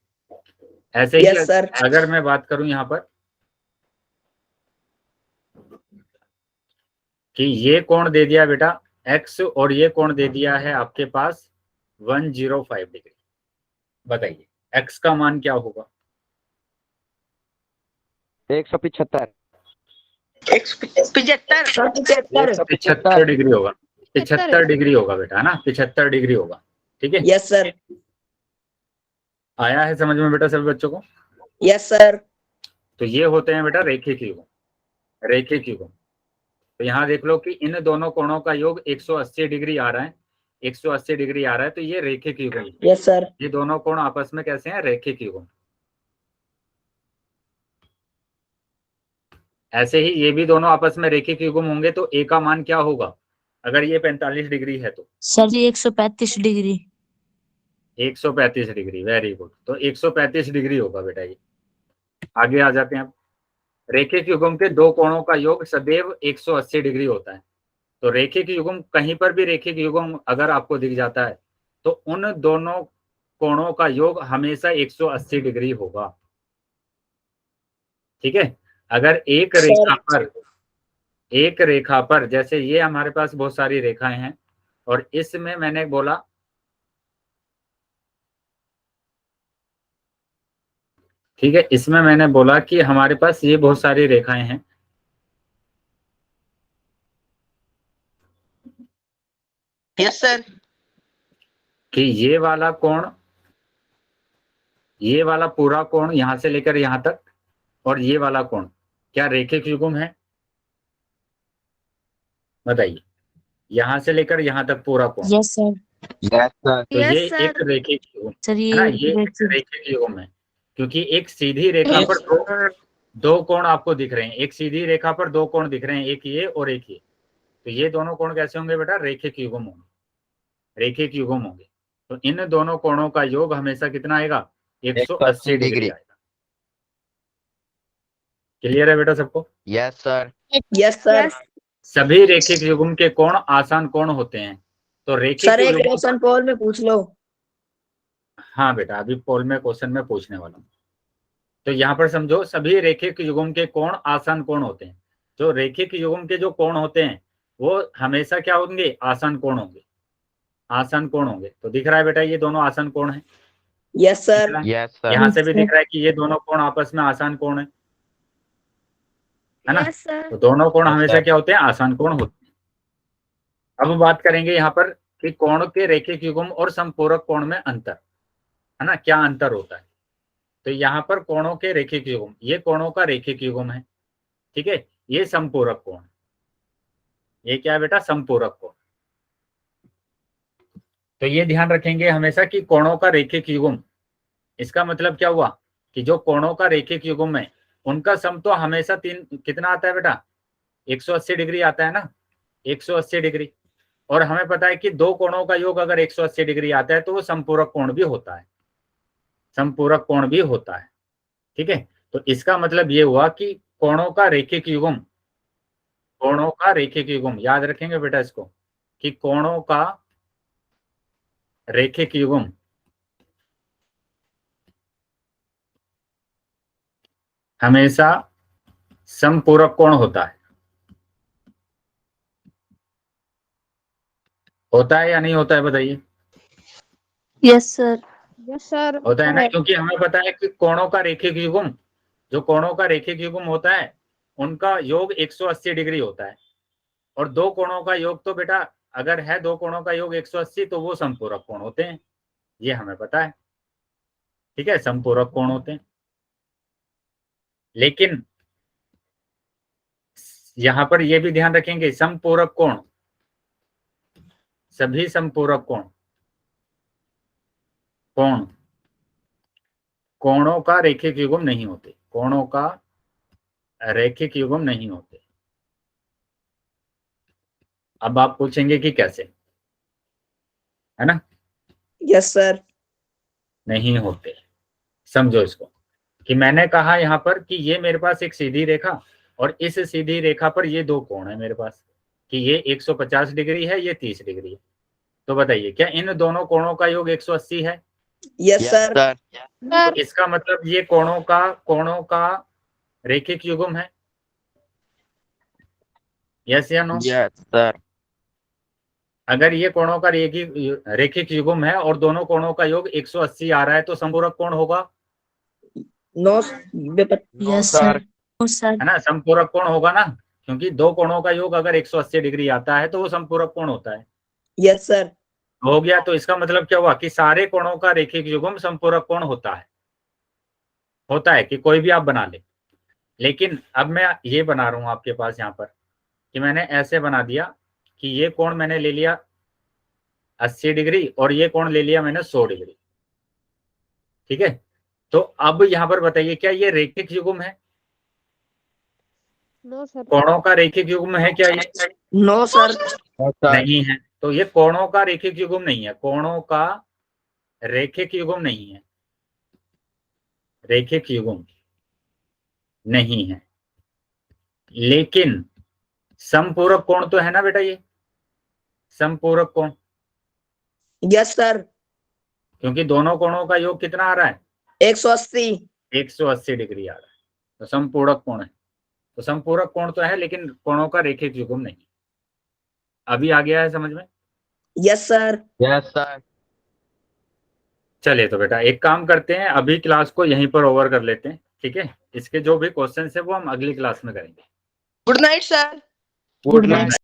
ऐसे ही Yes, sir. अगर मैं बात करूं यहाँ पर कि ये कोण दे दिया बेटा x और ये कोण दे दिया है आपके पास 105 डिग्री, बताइए x का मान क्या होगा? 175. 75 डिग्री होगा, 75 डिग्री होगा बेटा, है ना, 75 डिग्री होगा, ठीक है। Yes sir. आया है समझ में बेटा सभी बच्चों को? Yes sir. तो ये होते हैं बेटा रेखिक युग्म, रेखिक युग्म। तो यहाँ देख लो कि इन दोनों कोणों का योग 180 डिग्री आ रहा है, 180 डिग्री आ रहा है, तो ये रेखिक युग्म है। Yes sir. ये दोनों कोण आपस में कैसे हैं? रेखिक युग्म। ऐसे ही ये भी दोनों आपस में रेखिक युग्म होंगे तो ए का मान क्या होगा अगर ये 45 डिग्री है तो? सर जी 135 डिग्री। 135 degree, very good. तो 135 डिग्री होगा बेटा ये। आगे आ जाते हैं अब। रेखिक युग्म के दो कोणों का योग सदैव 180 डिग्री होता है। तो रेखिक युग्म, कहीं पर भी रेखिक युग्म अगर आपको दिख जाता है तो उन दोनों कोणों का योग हमेशा 180 डिग्री होगा, ठीक है। अगर एक रेखा पर जैसे ये हमारे पास बहुत सारी रेखाएं हैं और इसमें मैंने बोला ठीक है, इसमें मैंने बोला कि हमारे पास ये बहुत सारी रेखाएं हैं, यस सर, कि ये वाला कोण, ये वाला पूरा कोण यहां से लेकर यहां तक और ये वाला कोण क्या रेखिक युग्म है? बताइए, यहां से लेकर यहां तक पूरा कोण। Yes sir. Yes sir. तो ये एक रेखिक युग्म सर है ना, ये एक रेखिक युग्म है, क्योंकि एक सीधी रेखा पर दो कोण आपको दिख रहे हैं, एक सीधी रेखा पर दो कोण दिख रहे हैं, एक ये और एक ये। तो ये दोनों कोण कैसे होंगे बेटा? रेखिक युग्म होंगे, रेखिक युग्म होंगे। तो इन दोनों कोणों का योग हमेशा कितना आएगा? 180 डिग्री आएगा। क्लियर है बेटा सबको? Yes sir. Yes sir. सभी रेखिक युग्म के कोण आसान कोण होते हैं। तो रेखिक सर एक युग्म, क्वेश्चन पोल में पूछ लो। हाँ बेटा, अभी पोल में क्वेश्चन में पूछने वाला हूँ। तो यहाँ पर समझो, सभी रेखिक युग्म के कोण आसान कोण होते हैं। जो रेखिक युग्म के जो कोण होते हैं वो हमेशा क्या होंगे? आसान कोण होंगे, आसान कोण होंगे। तो दिख रहा है बेटा ये दोनों आसान कोण हैं। Yes sir. Yes sir. यहाँ से भी दिख रहा है कि ये दोनों कोण आपस में आसान कोण है ना? Yes sir. तो दोनों कोण हमेशा क्या होते हैं? आसान कोण होते हैं। अब बात करेंगे यहाँ पर कि कोण के रेखिक युग्म और समपूरक कोण में अंतर, है ना, क्या अंतर होता है। तो यहाँ पर कोणों के रेखिक युग्म, ये कोणों का रेखिक युग्म है, ठीक है। ये समपूरक कोण, ये क्या है बेटा? समपूरक कोण। तो ये ध्यान रखेंगे हमेशा कि कोणों का रेखिक युग्म, इसका मतलब क्या हुआ कि जो कोणों का रेखिक युग्म है उनका सम तो हमेशा कितना आता है बेटा? 180 डिग्री आता है ना, 180 डिग्री। और हमें पता है कि दो कोणों का योग अगर 180 डिग्री आता है तो वो समपूरक कोण भी होता है, समपूरक कोण भी होता है, ठीक है। तो इसका मतलब ये हुआ कि कोणों का रेखिक युग्म, कोणों का रेखिक युग्म याद रखेंगे बेटा इसको, कि कोणों का रेखिक युग्म हमेशा समपूरक कोण होता है। होता है या नहीं होता है? बताइए। Yes sir. Yes sir. होता है ना, क्योंकि हमें पता है कि कोणों का रेखिक युग्म, जो कोणों का रेखिक युग्म होता है उनका योग 180 डिग्री होता है। और दो कोणों का योग तो बेटा, अगर है दो कोणों का योग 180 तो वो समपूरक कोण होते हैं, ये हमें पता है, ठीक है, समपूरक कोण होते हैं। लेकिन यहां पर ये भी ध्यान रखेंगे, समपूरक कोण, सभी समपूरक कोण, कोणों का रेखिक युग्म नहीं होते, कोणों का रेखिक युग्म नहीं होते। अब आप पूछेंगे कि कैसे, है ना? Yes sir. नहीं होते। समझो इसको, कि मैंने कहा यहाँ पर कि ये मेरे पास एक सीधी रेखा और इस सीधी रेखा पर ये दो कोण है मेरे पास, कि ये 150 डिग्री है, ये 30 डिग्री है। तो बताइए, क्या इन दोनों कोणों का योग 180 है? Yes sir. तो इसका मतलब ये कोणों का रेखिक युग्म है। यस या नो? Yes sir. अगर ये कोणों का रेखिक युग्म है और दोनों कोणों का योग 180 आ रहा है तो समपूरक कोण होगा? नो। Yes sir. है ना, समपूरक कोण होगा ना, क्योंकि दो कोणों का योग अगर 180 डिग्री आता है तो वो समपूरक कोण होता है। Yes sir. हो गया। तो इसका मतलब क्या हुआ कि सारे कोणों का रेखिक युग्म समपूरक कोण होता है कि कोई भी आप बना ले। लेकिन अब मैं ये बना रहा हूं आपके पास यहाँ पर कि मैंने ऐसे बना दिया कि ये कोण मैंने ले लिया 80 डिग्री और ये कोण ले लिया मैंने 100 डिग्री, ठीक है। तो अब यहाँ पर बताइए, क्या ये रेखिक युग्म है? No sir. कोणों का रेखिक युग्म है क्या ये? No sir. नहीं है। तो ये कोणों का रेखिक युग्म नहीं है, कोणों का रेखिक युग्म नहीं है, रेखिक युग्म नहीं है। लेकिन समपूरक कोण तो है ना बेटा, ये समपूरक कोण, यस सर। क्योंकि दोनों कोणों का योग कितना आ रहा है? 180। 180 डिग्री आ रहा है, तो समपूरक कोण है। तो समपूरक कोण तो है, लेकिन कोणों का रेखिक युग्म नहीं। अभी आ गया है समझ में? Yes sir. Yes sir. चलिए तो बेटा एक काम करते हैं, अभी क्लास को यहीं पर ओवर कर लेते हैं, ठीक है? इसके जो भी क्वेश्चन है वो हम अगली क्लास में करेंगे। Good night sir. Good night.